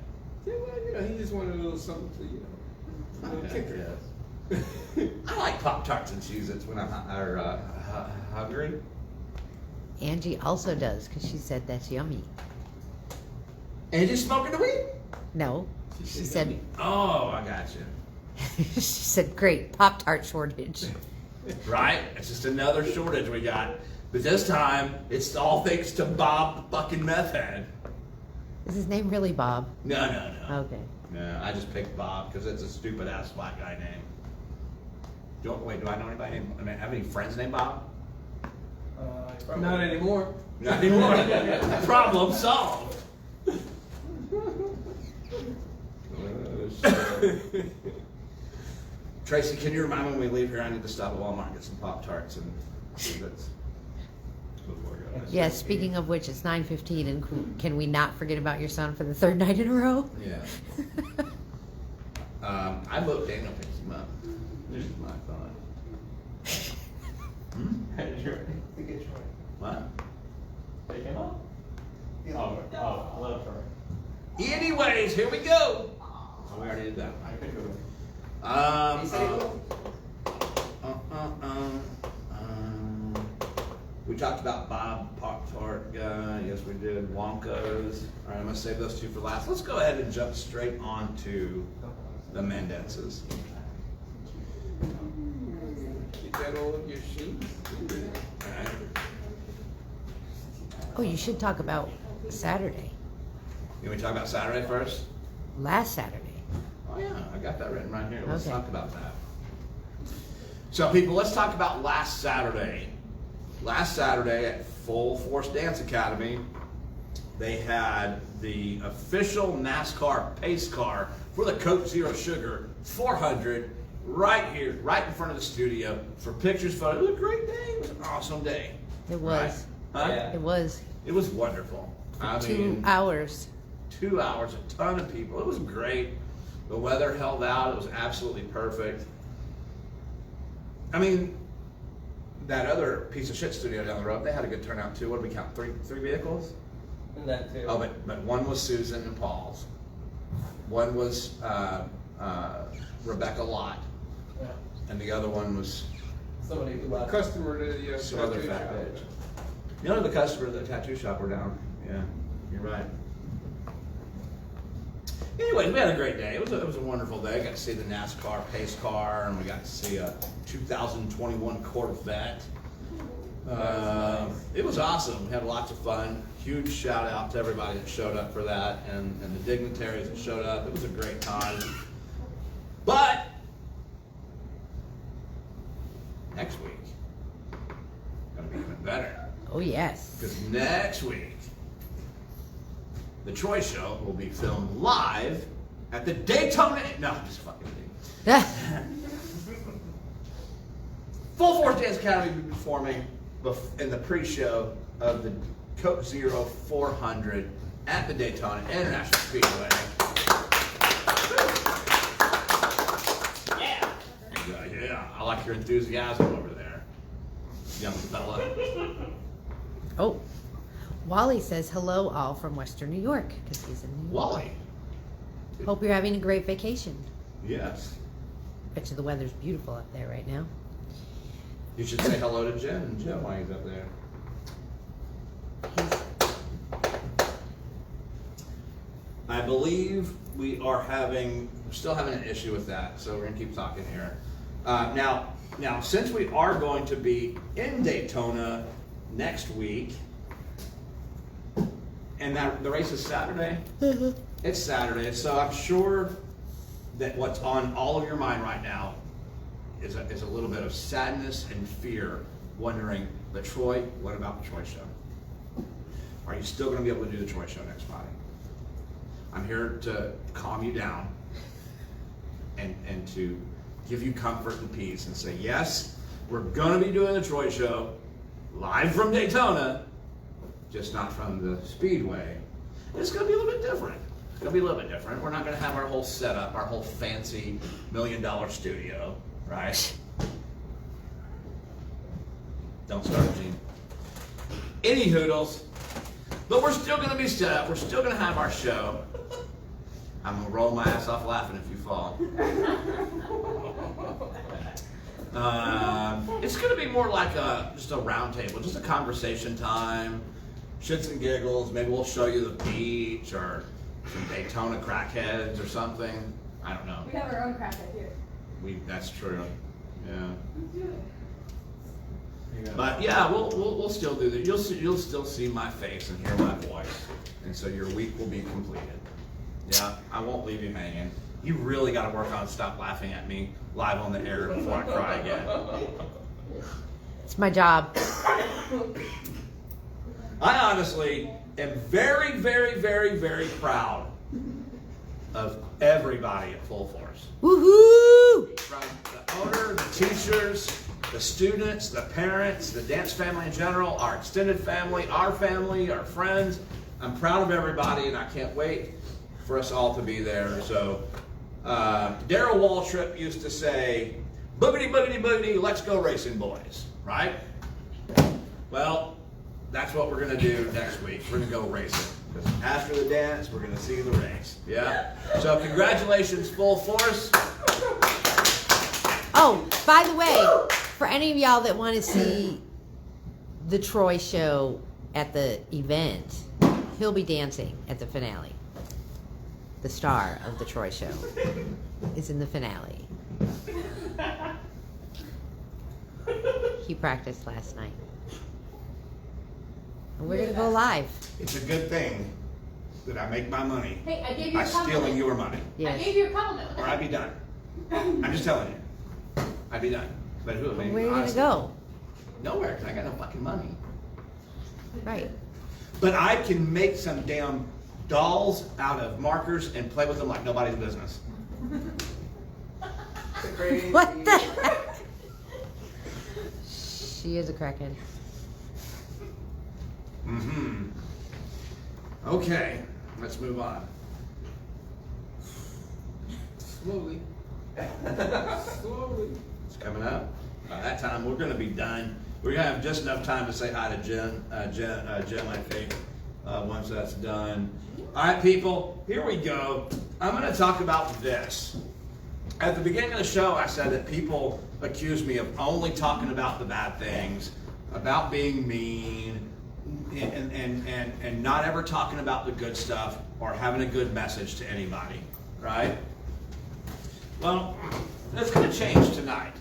Yeah, well, you know, he just wanted a little something to, you know, a little kicker. I like Pop-Tarts and Cheez-Its when I'm hungry. Angie also does because she said that's yummy. And you smoking the weed? No, she said. Oh, I got you. She said, "Great Pop-Tart shortage." Right? It's just another shortage we got. But this time, it's all thanks to Bob, the fucking meth head. Is his name really Bob? No. Okay. No, I just picked Bob because it's a stupid ass black guy name. Do I know anybody named? I mean, have any friends named Bob? Not anymore. Not anymore. Problem solved. Tracy, can you remind me when we leave here? I need to stop at Walmart and get some Pop-Tarts and Cheez-Its. Yes. Speaking of which, it's 9:15, and can we not forget about your son for the third night in a row? Yeah. I hope Daniel picks him up. This is my thought. What? Take him up? Oh, love her. Anyways, here we go. Oh, we already did that. I could go. talked about Bob Pop-Tart. Yes, we did. Wonka's. All right, I'm going to save those two for last. Let's go ahead and jump straight on to the Mendeses. You got all of your sheets? All right. Oh, you should talk about Saturday. You want me to talk about Saturday first? Last Saturday. Oh, yeah, I got that written right here. Let's Okay. talk about that. So, people, let's talk about last Saturday. Last Saturday at Full Force Dance Academy, they had the official NASCAR pace car for the Coke Zero Sugar 400 right here, right in front of the studio for pictures, photos. It was a great day. It was an awesome day. It was. Right? Huh? Yeah. It was. It was wonderful. I 2 mean, hours. 2 hours, a ton of people. It was great. The weather held out. It was absolutely perfect. I mean, that other piece of shit studio down the road, they had a good turnout too. What did we count? Three vehicles? And that too. Oh, but one was Susan and Paul's. One was Rebecca Lott. Yeah. And the other one was Somebody who left. Customer to the some other tattoo fat shop. bitch. You know, the customer at the tattoo shop were down. Yeah, you're right. Anyways, we had a great day. It was a wonderful day. Got to see the NASCAR pace car, and we got to see a 2021 Corvette. Nice. It was awesome. We had lots of fun. Huge shout out to everybody that showed up for that, and the dignitaries that showed up. It was a great time. But next week, gonna be even better. Oh, yes. Because next week, the Troy Show will be filmed live at the Daytona. No, I'm just fucking kidding. Full Force Dance Academy will be performing in the pre-show of the Coke Zero 400 at the Daytona International Speedway. Yeah, I like your enthusiasm over there, young fella. Oh, Wally says hello all from Western New York because he's in New York. Wally. Hope you're having a great vacation. Yes. Bet you the weather's beautiful up there right now. You should say hello to Jen and Joe while he's up there. He's, I believe we're still having an issue with that, so we're gonna keep talking here. Now, since we are going to be in Daytona next week, and that the race is Saturday, it's Saturday, so I'm sure that what's on all of your mind right now is a little bit of sadness and fear, wondering, but Troy, what about the Troy Show? Are you still going to be able to do the Troy Show next Friday? I'm here to calm you down and to give you comfort and peace and say, yes, we're going to be doing the Troy Show live from Daytona, just not from the Speedway. It's going to be a little bit different. It's going to be a little bit different. We're not going to have our whole setup, our whole fancy $1 million studio, right? Don't start, Gene. Any hoodles. But we're still going to be set up. We're still going to have our show. I'm going to roll my ass off laughing if you fall. It's going to be more like just a round table, just a conversation time, shits and giggles. Maybe we'll show you the beach or some Daytona crackheads or something. I don't know. We have our own crackhead here. That's true. Yeah. But yeah, we'll still do that. You'll still see my face and hear my voice, and so your week will be completed. Yeah, I won't leave you hanging. You really got to work on stop laughing at me live on the air before I cry again. it's my job. I honestly am very, very, very, very proud of everybody at Full Force. Woohoo! From the owner, the teachers, the students, the parents, the dance family in general, our extended family, our friends. I'm proud of everybody, and I can't wait for us all to be there. So, Darryl Waltrip used to say, boogity, boogity, boogity, let's go racing, boys, right? Well, that's what we're going to do next week. We're going to go racing. Because after the dance, we're going to see the race. Yeah? So, congratulations, Full Force. Oh, by the way, for any of y'all that want to see the Troy show at the event. He'll be dancing at the finale. The star of the Troy show is in the finale. He practiced last night. And we're gonna go live. It's a good thing that I make my money Hey, I gave you by a compliment. stealing your money, I Yes. gave you a compliment. or I'd be done. I'm just telling you, I'd be done. But who? I mean, Where are you gonna honestly, go? Nowhere, because I got no fucking money. Right. But I can make some damn dolls out of markers and play with them like nobody's business. What the heck? She is a crackhead. Mm-hmm. Okay, let's move on. Slowly. Slowly. It's coming up. By that time, we're going to be done. We're going to have just enough time to say hi to Jen, I think, once that's done. All right, people, here we go. I'm going to talk about this. At the beginning of the show, I said that people accuse me of only talking about the bad things, about being mean, and not ever talking about the good stuff or having a good message to anybody, right? Well, that's going to change tonight.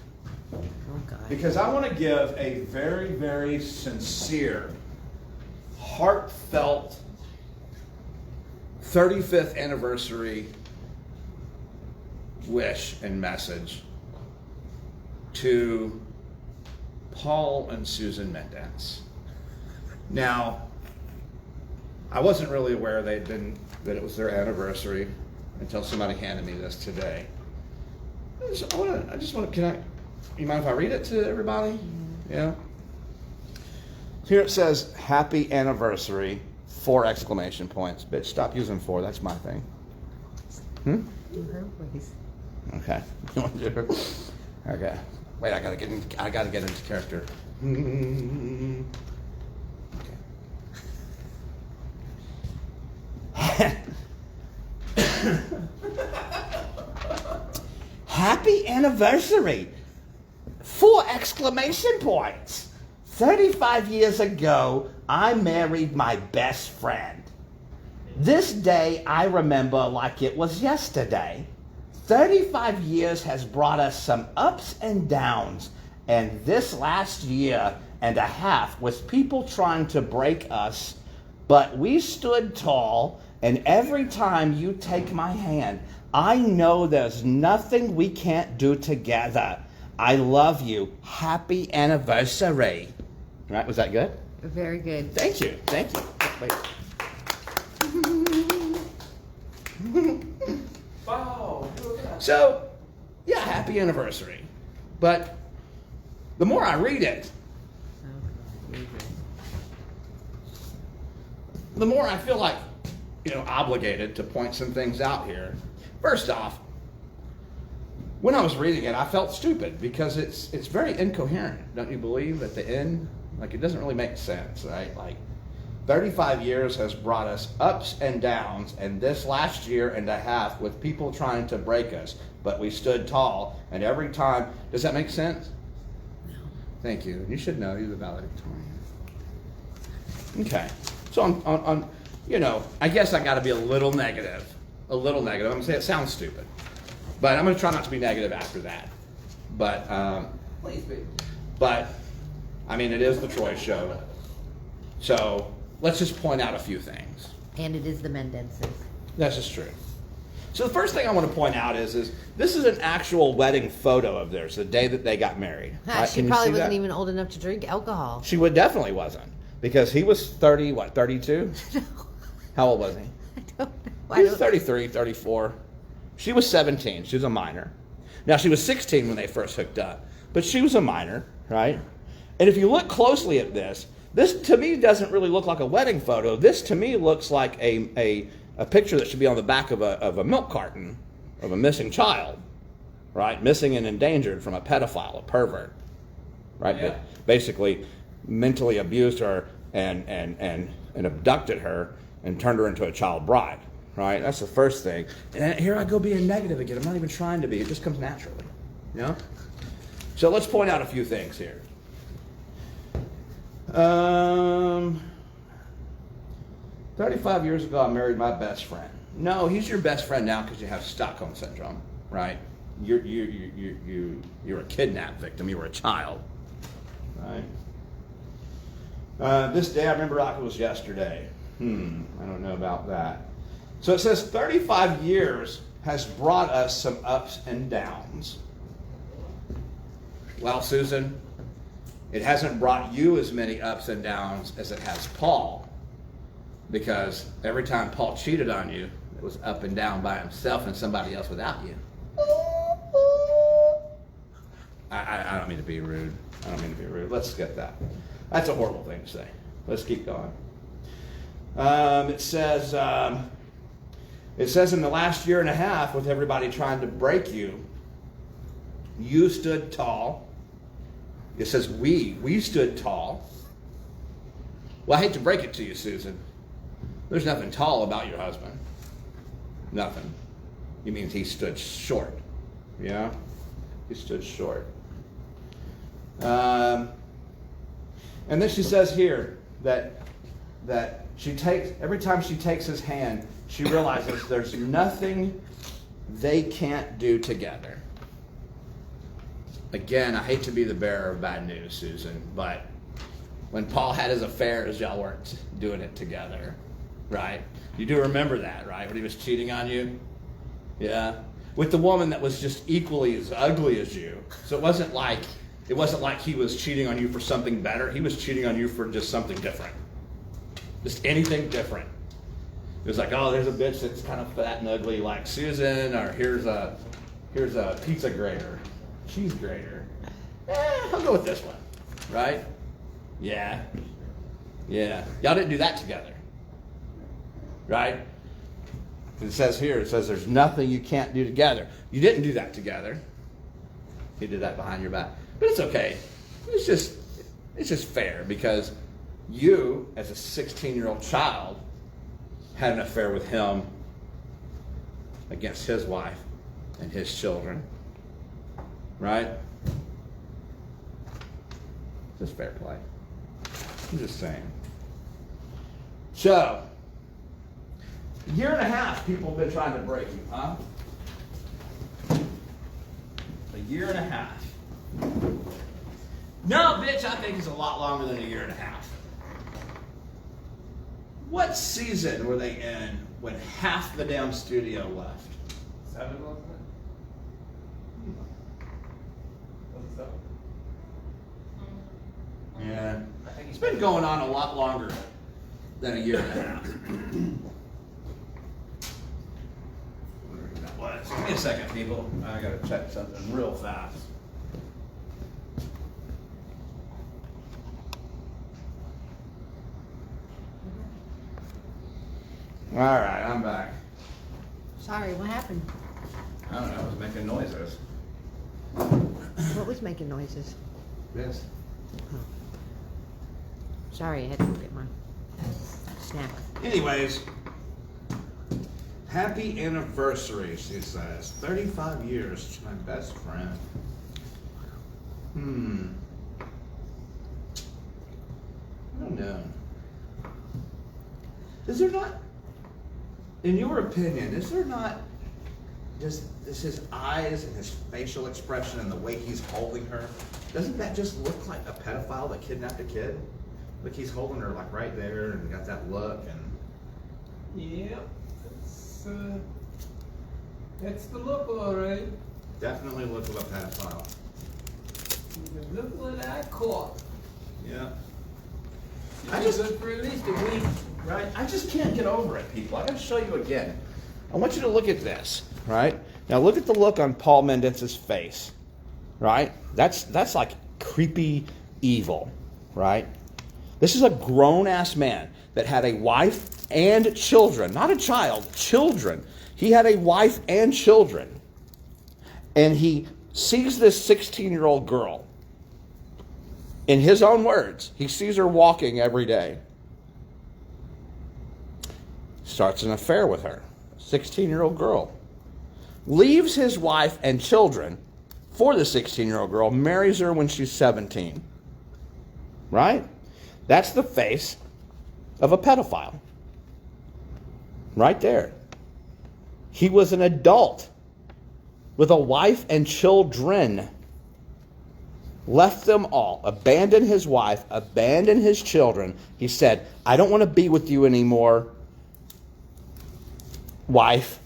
Oh God. Because I want to give a very, very sincere, heartfelt 35th anniversary wish and message to Paul and Susan Mendes. Now, I wasn't really aware that it was their anniversary until somebody handed me this today. I just want to, you mind if I read it to everybody? Yeah. Here it says, happy anniversary, 4 exclamation points. Bitch, stop using 4, that's my thing. Do her voice. Okay. Okay. Wait, I gotta get into character. Okay. Happy anniversary! 4 exclamation points! 35 years ago, I married my best friend. This day I remember like it was yesterday. 35 years has brought us some ups and downs, and this last year and a half was people trying to break us, but we stood tall, and every time you take my hand, I know there's nothing we can't do together. I love you. Happy anniversary. Right, was that good? Very good. Thank you, thank you. Wait. Wow. So, yeah, happy anniversary. But the more I read it, the more I feel like, obligated to point some things out here. First off, when I was reading it, I felt stupid because it's very incoherent. Don't you believe at the end? Like, it doesn't really make sense, right? Like, 35 years has brought us ups and downs, and this last year and a half with people trying to break us, but we stood tall, and every time, does that make sense? No. Thank you. You should know, you're the valedictorian. Okay. So on I guess I gotta be a little negative. I'm gonna say it sounds stupid. But I'm gonna try not to be negative after that. But, Please be. I mean, it is the Troy show. So let's just point out a few things. And it is the Mendenses. That's just true. So the first thing I want to point out is this is an actual wedding photo of theirs, the day that they got married. Ha, Right? she Can you probably see wasn't that? even old enough to drink alcohol. She definitely wasn't. Because he was 32? How old was he? I don't know. He was 33, 34. She was 17. She was a minor. Now, she was 16 when they first hooked up. But she was a minor, right? And if you look closely at this to me doesn't really look like a wedding photo. This to me looks like a picture that should be on the back of a milk carton of a missing child, right? Missing and endangered from a pedophile, a pervert, right? Yeah. That basically mentally abused her and abducted her and turned her into a child bride, right? That's the first thing. And here I go being negative again. I'm not even trying to be. It just comes naturally, you know? So let's point out a few things here. 35 years ago, I married my best friend. No, he's your best friend now because you have Stockholm syndrome, right? You're a kidnap victim. You were a child, right? This day I remember like it was yesterday. I don't know about that. So it says 35 years has brought us some ups and downs. Well, Susan, it hasn't brought you as many ups and downs as it has Paul. Because every time Paul cheated on you, it was up and down by himself and somebody else without you. I don't mean to be rude. I don't mean to be rude. Let's skip that. That's a horrible thing to say. Let's keep going. It says in the last year and a half, with everybody trying to break you, you stood tall. It says we stood tall. Well, I hate to break it to you, Susan. There's nothing tall about your husband. Nothing. It means he stood short. Yeah? He stood short. And then she says here that she takes, every time she takes his hand, she realizes there's nothing they can't do together. Again, I hate to be the bearer of bad news, Susan, but when Paul had his affairs, y'all weren't doing it together, right? You do remember that, right? When he was cheating on you? Yeah? With the woman that was just equally as ugly as you. So it wasn't like he was cheating on you for something better. He was cheating on you for just something different. Just anything different. It was like, oh, there's a bitch that's kind of fat and ugly like Susan, or here's a pizza grater, cheese grater. I'll go with this one, right? Yeah. Y'all didn't do that together, right? It says here, there's nothing you can't do together. You didn't do that together. You did that behind your back. But it's okay. It's just fair because you, as a 16-year-old child, had an affair with him against his wife and his children. Right? Just fair play. I'm just saying. So, a year and a half people have been trying to break you, huh? A year and a half. No, bitch, I think it's a lot longer than a year and a half. What season were they in when half the damn studio left? 7, wasn't it? Was it 7? Yeah. I think It's been going on a lot longer than a year and a half. Whatever that was. Give me a second, people. I gotta check something real fast. All right, I'm back. Sorry, what happened? I don't know, I was making noises. What was making noises? This. Sorry, I had to go get my snack. Anyways, happy anniversary, she says. 35 years to my best friend. I don't know. Is there not, in your opinion, is there not just his eyes and his facial expression and the way he's holding her? Doesn't that just look like a pedophile that kidnapped a kid? Like he's holding her like right there and got that look and. Yep, that's the look, all right. Definitely look of a pedophile. Look what I caught. Yeah. I just looked for at least a week. Right? I just can't get over it, people. I gotta show you again. I want you to look at this, right? Now look at the look on Paul Mendes' face, right? That's like creepy evil, right? This is a grown-ass man that had a wife and children, not a child, children. He had a wife and children. And he sees this 16-year-old girl. In his own words, he sees her walking every day. Starts an affair with her, 16-year-old girl. Leaves his wife and children for the 16-year-old girl, marries her when she's 17. Right? That's the face of a pedophile. Right there. He was an adult with a wife and children. Left them all, abandoned his wife, abandoned his children. He said, I don't want to be with you anymore, wife.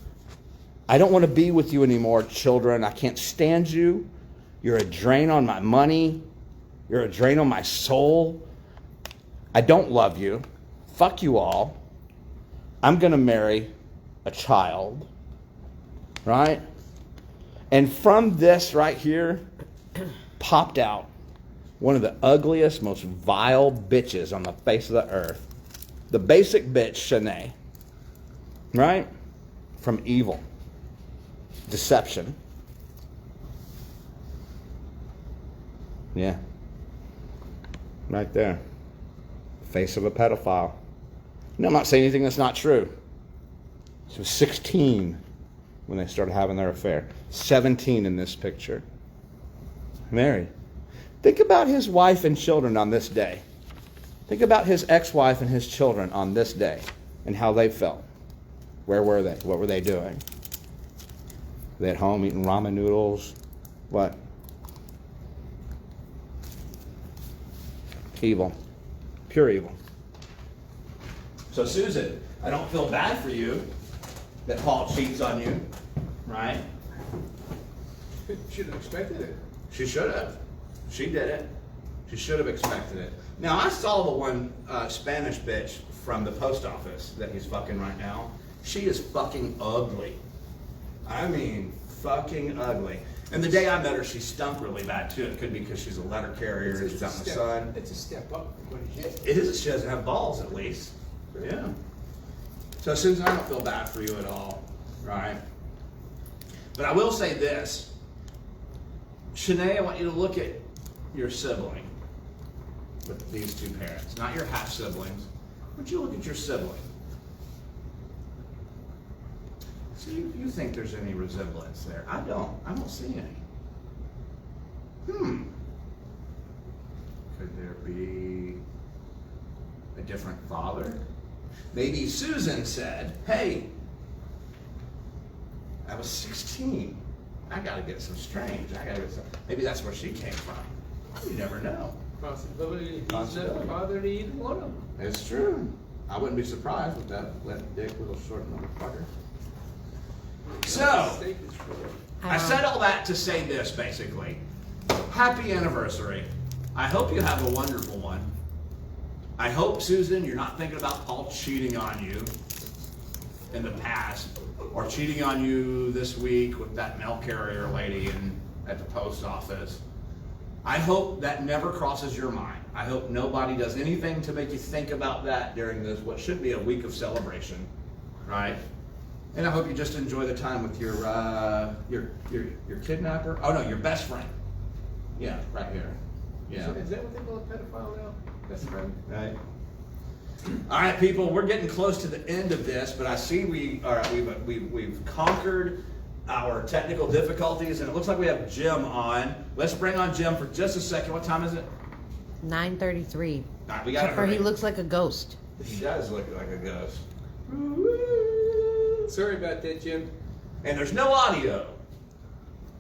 I don't want to be with you anymore, children. I can't stand you. You're a drain on my money. You're a drain on my soul. I don't love you. Fuck you all. I'm going to marry a child. Right? And from this right here popped out one of the ugliest, most vile bitches on the face of the earth. The basic bitch, Shanae. Right? From evil. Deception. Yeah. Right there. Face of a pedophile. No, I'm not saying anything that's not true. She was 16 when they started having their affair. 17 in this picture. Married. Think about his wife and children on this day. Think about his ex-wife and his children on this day and how they felt. Where were they? What were they doing? Were they at home eating ramen noodles? What? Evil. Pure evil. So Susan, I don't feel bad for you that Paul cheats on you, right? Should have expected it. She should have. She did it. She should have expected it. Now, I saw the one Spanish bitch from the post office that he's fucking right now. She is fucking ugly. I mean, fucking ugly. And the day I met her, she stunk really bad too. It could be because she's a letter carrier and she's out in the sun. It's a step up from what he did. It is. She doesn't have balls, at least. Yeah. So, Susan, I don't feel bad for you at all, right? But I will say this. Shanae, I want you to look at your sibling with these two parents. Not your half-siblings, but you look at your sibling. See if you think there's any resemblance there. I don't. I don't see any. Could there be a different father? Maybe Susan said, hey, I was 16. I got to get some strange. Maybe that's where she came from. You never know. Possibility he's not the father to either one of them. It's true. I wouldn't be surprised with that wet dick little short motherfucker. So, Mistake is true. I said all that to say this, basically. Happy anniversary. I hope you have a wonderful one. I hope, Susan, you're not thinking about Paul cheating on you in the past, or cheating on you this week with that mail carrier lady at the post office. I hope that never crosses your mind. I hope nobody does anything to make you think about that during this, what should be a week of celebration, right? And I hope you just enjoy the time with your kidnapper. Oh no, your best friend. Yeah, right here. Yeah. Is that what they call a pedophile now? Best friend? Right. All right, people, we're getting close to the end of this, but I see we've conquered our technical difficulties, and it looks like we have Jim on. Let's bring on Jim for just a second. What time is it? 9:33. All right, we got Except for he looks like a ghost. He does look like a ghost. Sorry about that, Jim. And there's no audio.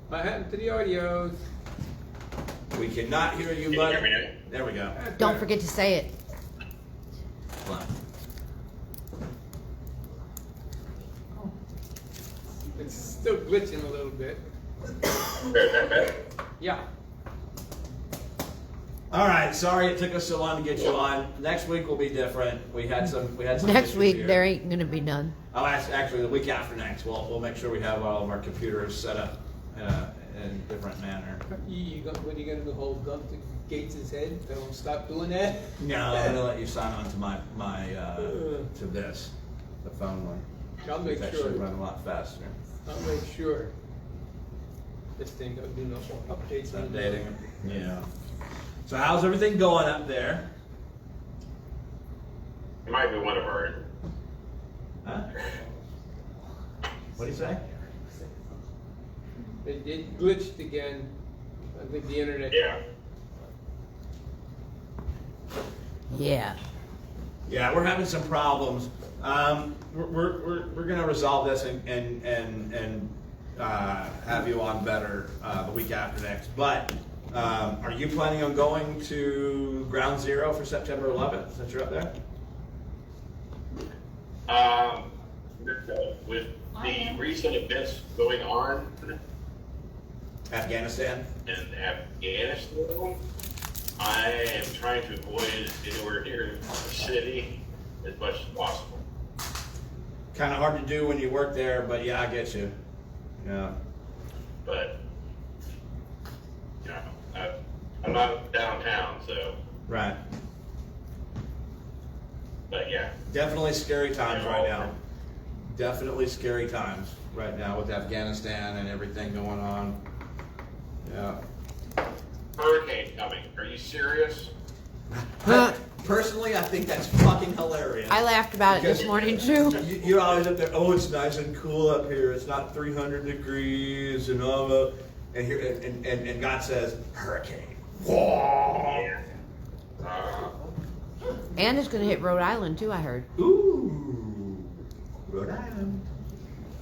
What happened to the audio? We cannot hear you, buddy. There we go. Don't forget to say it. Come on. It's still glitching a little bit. Yeah. All right, sorry it took us so long to get you on. Next week will be different. We had some Next issues week here. there ain't gonna be none. Oh, actually the week after next. We'll make sure we have all of our computers set up in a different manner. What are you gonna do? Hold gun to Gates' head? Tell him stop doing that? No, I'm gonna let you sign on to my to this, the phone one. I'll make That sure. should run a lot faster. I'll make sure. This thing don't do no more updates. Updating. Yeah. So how's everything going up there? It might be one of ours. Huh? What do you say? It glitched again. I think the internet. Yeah. Yeah. Yeah, we're having some problems. We're gonna resolve this and have you on better the week after next. But are you planning on going to Ground Zero for September 11th since you're up there? With the recent events going on Afghanistan? in Afghanistan, I am trying to avoid anywhere near the city as much as possible. Kind of hard to do when you work there, but yeah, I get you. Yeah. But, you know, I'm not downtown, so, Right. but yeah. Definitely scary times right now. Definitely scary times right now with Afghanistan and everything going on. Yeah. Hurricane coming. Are you serious? Personally, I think that's fucking hilarious. I laughed about it this Because morning too. You're always up there. Oh, it's nice and cool up here. It's not 300 degrees and all the, and here and God says hurricane. Whoa. And it's gonna hit Rhode Island too, I heard. Ooh, Rhode Island.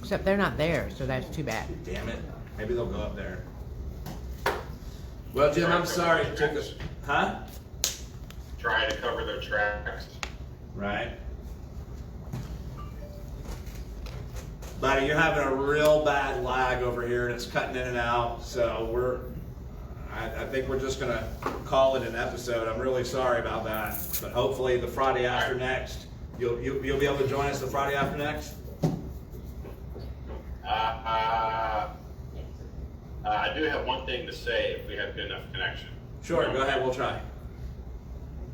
Except they're not there, so that's too bad. Damn it. Maybe they'll go up there. Well, Jim, I'm sorry it took us. Huh? Trying to cover their tracks. Right. Buddy, you're having a real bad lag over here and it's cutting in and out. So I think we're just gonna call it an episode. I'm really sorry about that. But hopefully the Friday after next, you'll be able to join us the Friday after next. I do have one thing to say if we have good enough connection. Sure, go ahead, we'll try.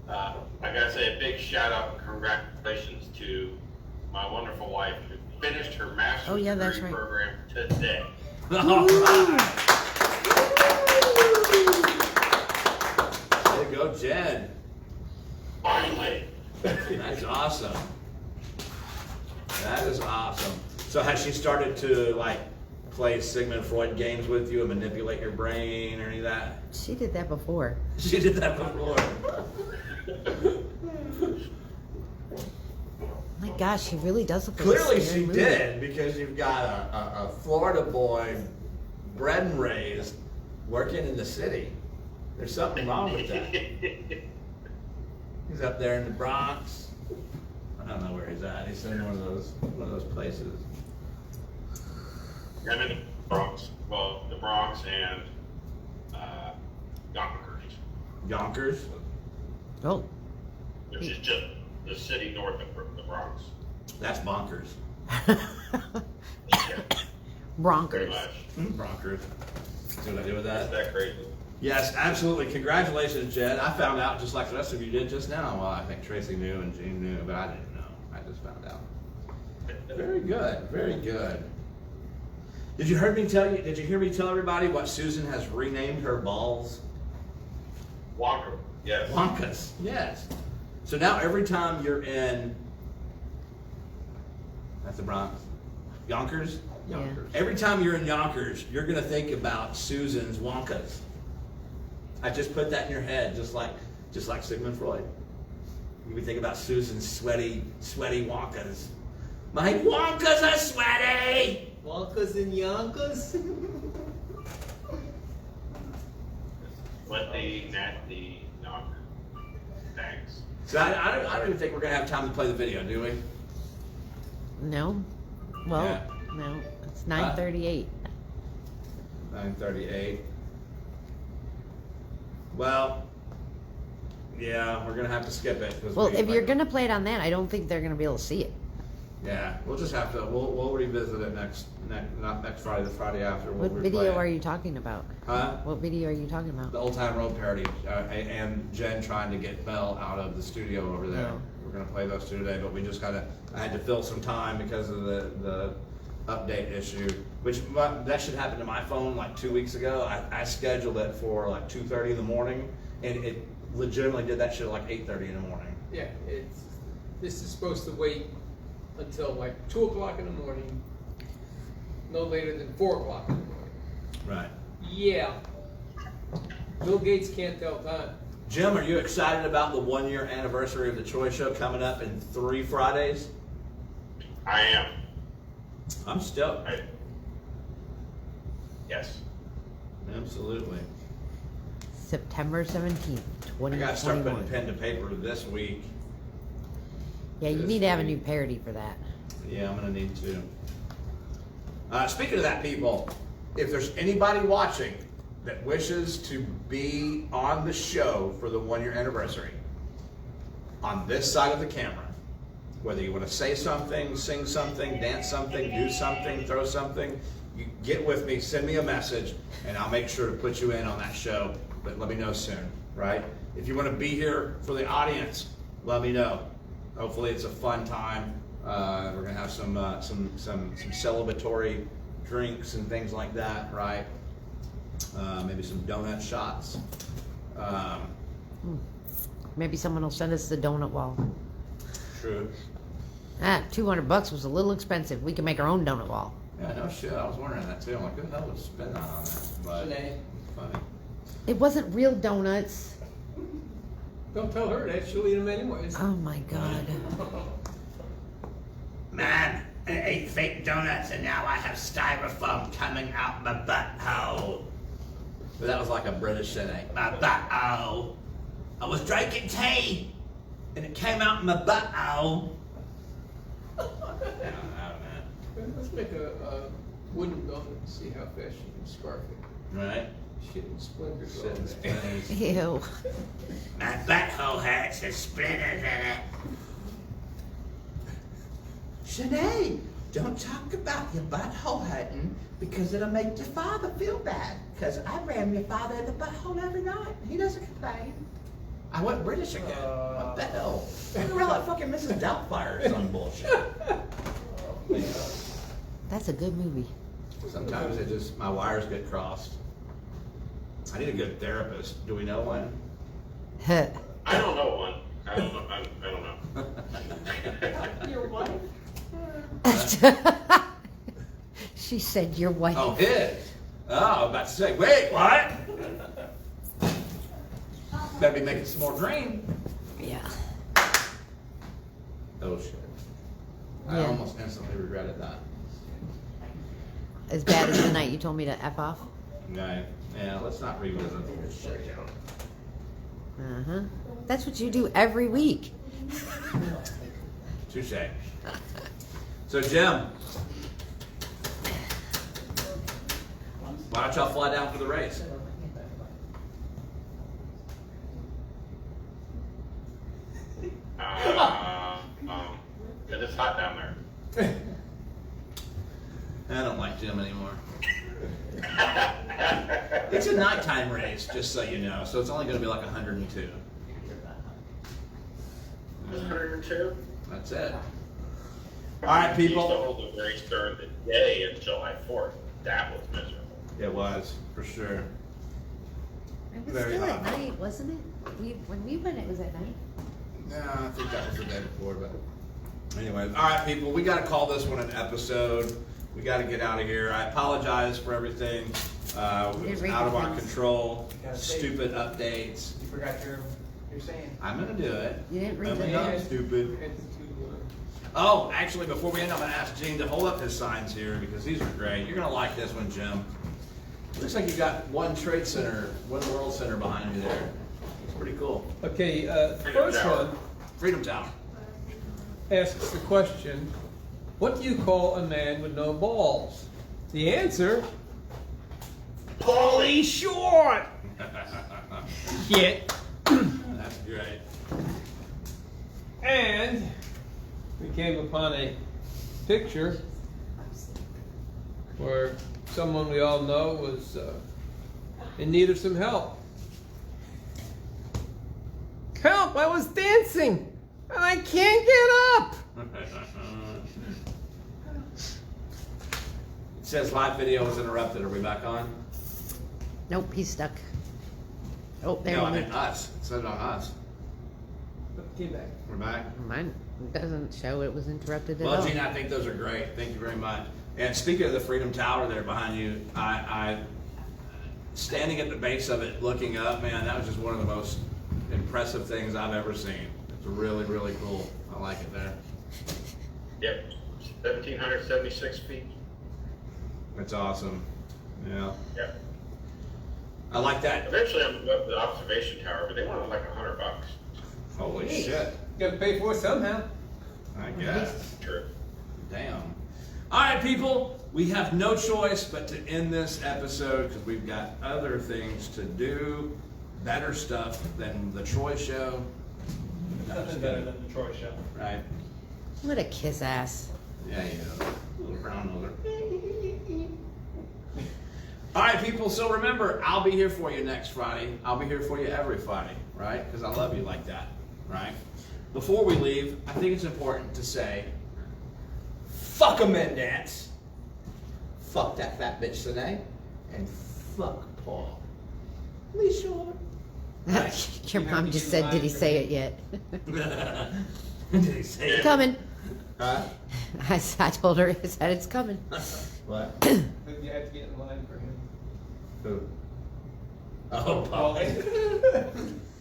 I gotta say a big shout out and congratulations to my wonderful wife who finished her master's Oh, yeah, that's degree right. program today. All right. There you go, Jen. Finally. That's awesome. That is awesome. So has she started to like play Sigmund Freud games with you and manipulate your brain or any of that? She did that before. She did that before. My gosh, she really does look like a Clearly scary she movie. did, because you've got a Florida boy, bred and raised, working in the city. There's something wrong with that. He's up there in the Bronx. I don't know where he's at. He's in one of those places. I'm in the Bronx. Well, the Bronx and Yonkers, Yonkers. Oh, which is just the city north of the Bronx. That's bonkers. Yeah, pretty Bronkers. much. Bonkers. See what I do with Is that? that crazy? Yes, absolutely. Congratulations, Jed. I found out just like the rest of you did just now. Well, I think Tracy knew and Gene knew, but I didn't know. I just found out. Very good. Very good. Did you hear me tell everybody what Susan has renamed her balls? Walker, yes. Wonkas. Yes. So now every time you're in, that's the Bronx, Yonkers? Yeah. Every time you're in Yonkers, you're gonna think about Susan's Wonkas. I just put that in your head, just like Sigmund Freud. You would think about Susan's sweaty Wonkas. My Wonkas are sweaty! Wonkas and Yonkers. Sweaty, nasty, Yonkers. Thanks. So I don't even think we're gonna have time to play the video, do we? No. Well, Yeah. no. It's 9:38. 9:38. Well, yeah, we're gonna have to skip it. 'Cause Well, we- if you're gonna play it on that, I don't think they're gonna be able to see it. Yeah, we'll just have to. We'll revisit it not next Friday, the Friday after. We'll What replay video it. are you talking about? Huh? What video are you talking about? The Old Time Road parody, and Jen trying to get Belle out of the studio over there. Oh. We're gonna play those two today, but we just I had to fill some time because of the update issue, which that should happen to my phone like 2 weeks ago. I scheduled it for like 2:30 in the morning, and it legitimately did that shit at like 8:30 in the morning. Yeah, this is supposed to wait until like 2 o'clock in the morning, no later than 4 o'clock in the morning. Right. Yeah. Bill Gates can't tell time. Jim, are you excited about the 1-year anniversary of the Choi Show coming up in 3 Fridays? I am. I'm stoked. Yes. Absolutely. September 17th, I gotta start 2021. putting pen to paper this week. Yeah, you this need to have a week. new parody for that. Yeah, I'm gonna need to. Speaking of that, people, if there's anybody watching that wishes to be on the show for the 1-year anniversary, on this side of the camera, whether you want to say something, sing something, dance something, do something, throw something, you get with me, send me a message, and I'll make sure to put you in on that show. But let me know soon, right? If you want to be here for the audience, let me know. Hopefully, it's a fun time. We're gonna have some celebratory drinks and things like that, right? Maybe some donut shots. Maybe someone will send us the donut wall. True. $200 was a little expensive. We can make our own donut wall. Yeah, no shit. I was wondering that too. I'm like, who the hell would spend that on that? But Shanae. funny. It wasn't real donuts. Don't tell her that, she'll eat them anyways. Oh my God. Man, I ate fake donuts and now I have styrofoam coming out my butthole. But that was like a British Shanae. My butthole. I was drinking tea and it came out my butthole. I don't know, man. Let's make a wooden donut and see how fast you can scarf it. Right? Shit and splinters all Shit and day. splinters. Ew. My butthole hurts and splinters in it. Shanae, don't talk about your butthole hurting because it'll make your father feel bad. Because I ram your father in the butthole every night. He doesn't complain. I went British again. What the hell? I'm around like fucking Mrs. Doubtfire or some bullshit. That's a good movie. Sometimes it just, my wires get crossed. I need a good therapist. Do we know one? I don't know one. I don't know. Your wife? She said your wife. Oh, his. Oh, I was about to say, wait, what? Better be making some more green. Yeah. Oh, shit. I Yeah. almost instantly regretted that. As bad as the night you told me to F off. Right. Yeah, let's not revisit this shit. Uh-huh. That's what you do every week. Touche. So, Jim, why don't y'all fly down for the race? It's hot down there. I don't like Jim anymore. It's a nighttime race, just so you know, so it's only going to be like 102. 102? That's it. All right, We used to people. hold the race during the day of July 4th. That was miserable. It was, for sure. It was Very still hot. at night, wasn't it? When we went, it was at night. No, I think that was the day before, but anyway. All right, people, we got to call this one an episode. We got to get out of here. I apologize for everything. It was read out of the our things. control. You gotta say- Stupid updates. You forgot your saying. I'm going to do it. You didn't read I'm the not notes. stupid. Oh, actually, before we end, I'm going to ask Gene to hold up his signs here because these are great. You're going to like this one, Jim. Looks like you got One Trade Center, One World Center behind you there. It's pretty cool. Okay, Freedom first Tower. one Freedom Tower. asks the question, what do you call a man with no balls? The answer, Paulie Short! Shit. That's great. And we came upon a picture where someone we all know was in need of some help. Help! I was dancing and I can't get up! It says live video was interrupted. Are we back on? Nope, he's stuck. Oh, there No, I he meant us. It said on us. Came back. We're back. Mine doesn't show it was interrupted at Well, all. Gene, I think those are great. Thank you very much. And speaking of the Freedom Tower there behind you, I standing at the base of it, looking up, man, that was just one of the most impressive things I've ever seen. It's really, really cool. I like it there. Yep, 1,776 feet. It's awesome. Yeah. Yep. I like that. Eventually, I'm going to go up to the observation tower, but they wanted like $100. Holy shit. Gotta pay for it somehow. I guess. True. Damn. All right, people. We have no choice but to end this episode because we've got other things to do. Better stuff than the Troy show. Nothing better than the Troy show. Right? What a kiss ass. Yeah, yeah. Little brown noser. All right, people. So remember, I'll be here for you next Friday. I'll be here for you every Friday, right? Because I love you like that, right? Before we leave, I think it's important to say, fuck a Mendes. Fuck that fat bitch Sine. And fuck Paul. Lee Shore. Your mom just said, did he say it yet? Did he say it? Coming. Huh? I told her, I said it's coming. What? But you have to get in line for him. Who? Oh, Paul. It's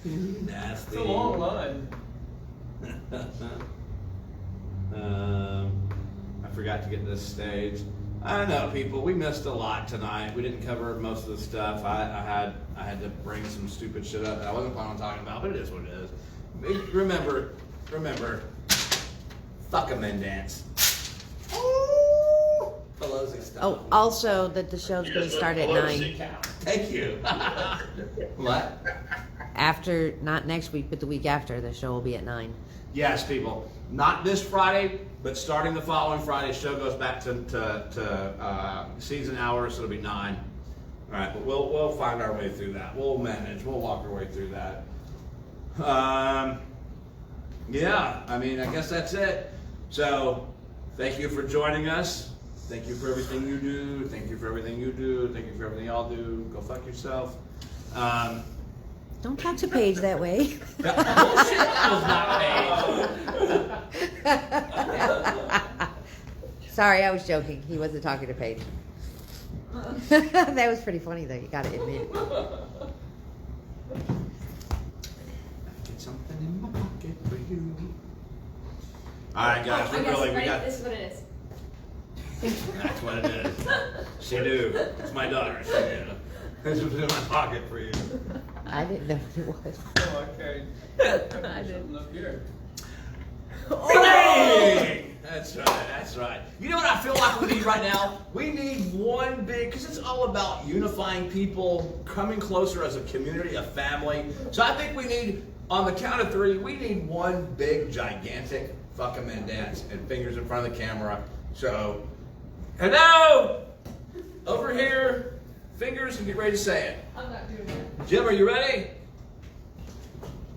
Nasty. a long line. I forgot to get this stage. I know, people. We missed a lot tonight. We didn't cover most of the stuff. I had to bring some stupid shit up that I wasn't planning on talking about, but it is what it is. Remember, fuck a Mendes. Oh, Pelosi stuff. Oh, also that the show's going to start at 9. Thank you. What? After, not next week, but the week after, the show will be at 9. Yes, people. Not this Friday, but starting the following Friday, show goes back to season hours, so it'll be 9. All right, but we'll find our way through that. We'll manage. We'll walk our way through that. Yeah, I mean, I guess that's it. So, thank you for joining us. Thank you for everything you do. Thank you for everything you do. Thank you for everything y'all do. Go fuck yourself. Don't talk to Paige that way. Bullshit, that was not paid. Sorry, I was joking. He wasn't talking to Paige. That was pretty funny, though. You gotta admit. Get something in my pocket for you. All right, guys. I We guess, really, we ready? got. This is what it is. That's what it is. She do. It's my daughter. She do. This was in my pocket for you. I didn't know what it was. Oh, okay. I didn't look here. Bang! That's right, that's right. You know what I feel like we need right now? We need one big, because it's all about unifying people, coming closer as a community, a family. So I think we need, on the count of 3, we need one big, gigantic fuck 'em and dance and fingers in front of the camera. So, hello! Over here, fingers, and get ready to say it. I'm not doing it. Jim, are you ready?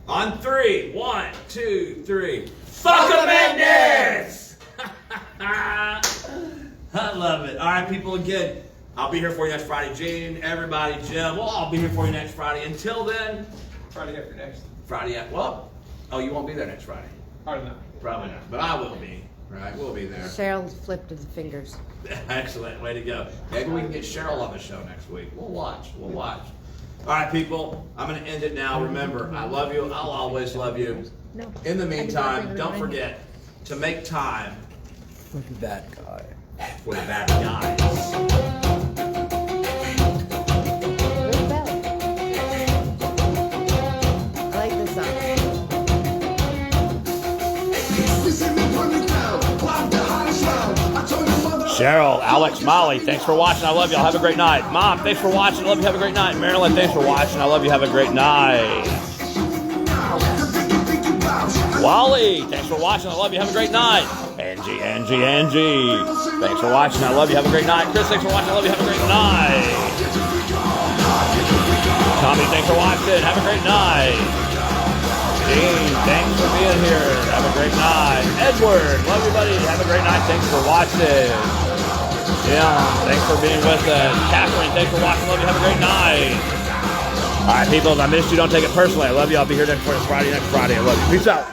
On 3, 1, 2, 3. Fuck a Mendes! I love it. All right, people, again, I'll be here for you next Friday. Gene, everybody, Jim, we'll all be here for you next Friday. Until then, Friday after next. Friday after, well, oh, you won't be there next Friday. Probably not. Probably not, but I will be, right? We'll be there. Cheryl flipped his fingers. Excellent, way to go. Maybe we can get Cheryl on the show next week. We'll watch. All right, people, I'm going to end it now. Remember, I love you. I'll always love you. No. In the meantime, don't forget to make time For the bad guy. for the bad guys. Where's the bell? I like this song. Cheryl, Alex, Molly, thanks for watching. I love you. I'll have a great night. Mom, thanks for watching. I love you. Have a great night. Marilyn, thanks for watching. I love you. Have a great night. Wally, thanks for watching. I love you. Have a great night. Angie, thanks for watching. I love you. Have a great night. Chris, thanks for watching. I love you. Have a great night. Tommy, thanks for watching. Have a great night. Dean, thanks for being here. Have a great night. Edward, love you, buddy. Have a great night. Thanks for watching. Yeah, thanks for being with us. Catherine, thanks for watching. Love you. Have a great night. All right, people, if I missed you, don't take it personally. I love you. I'll be here next Friday. I love you. Peace out.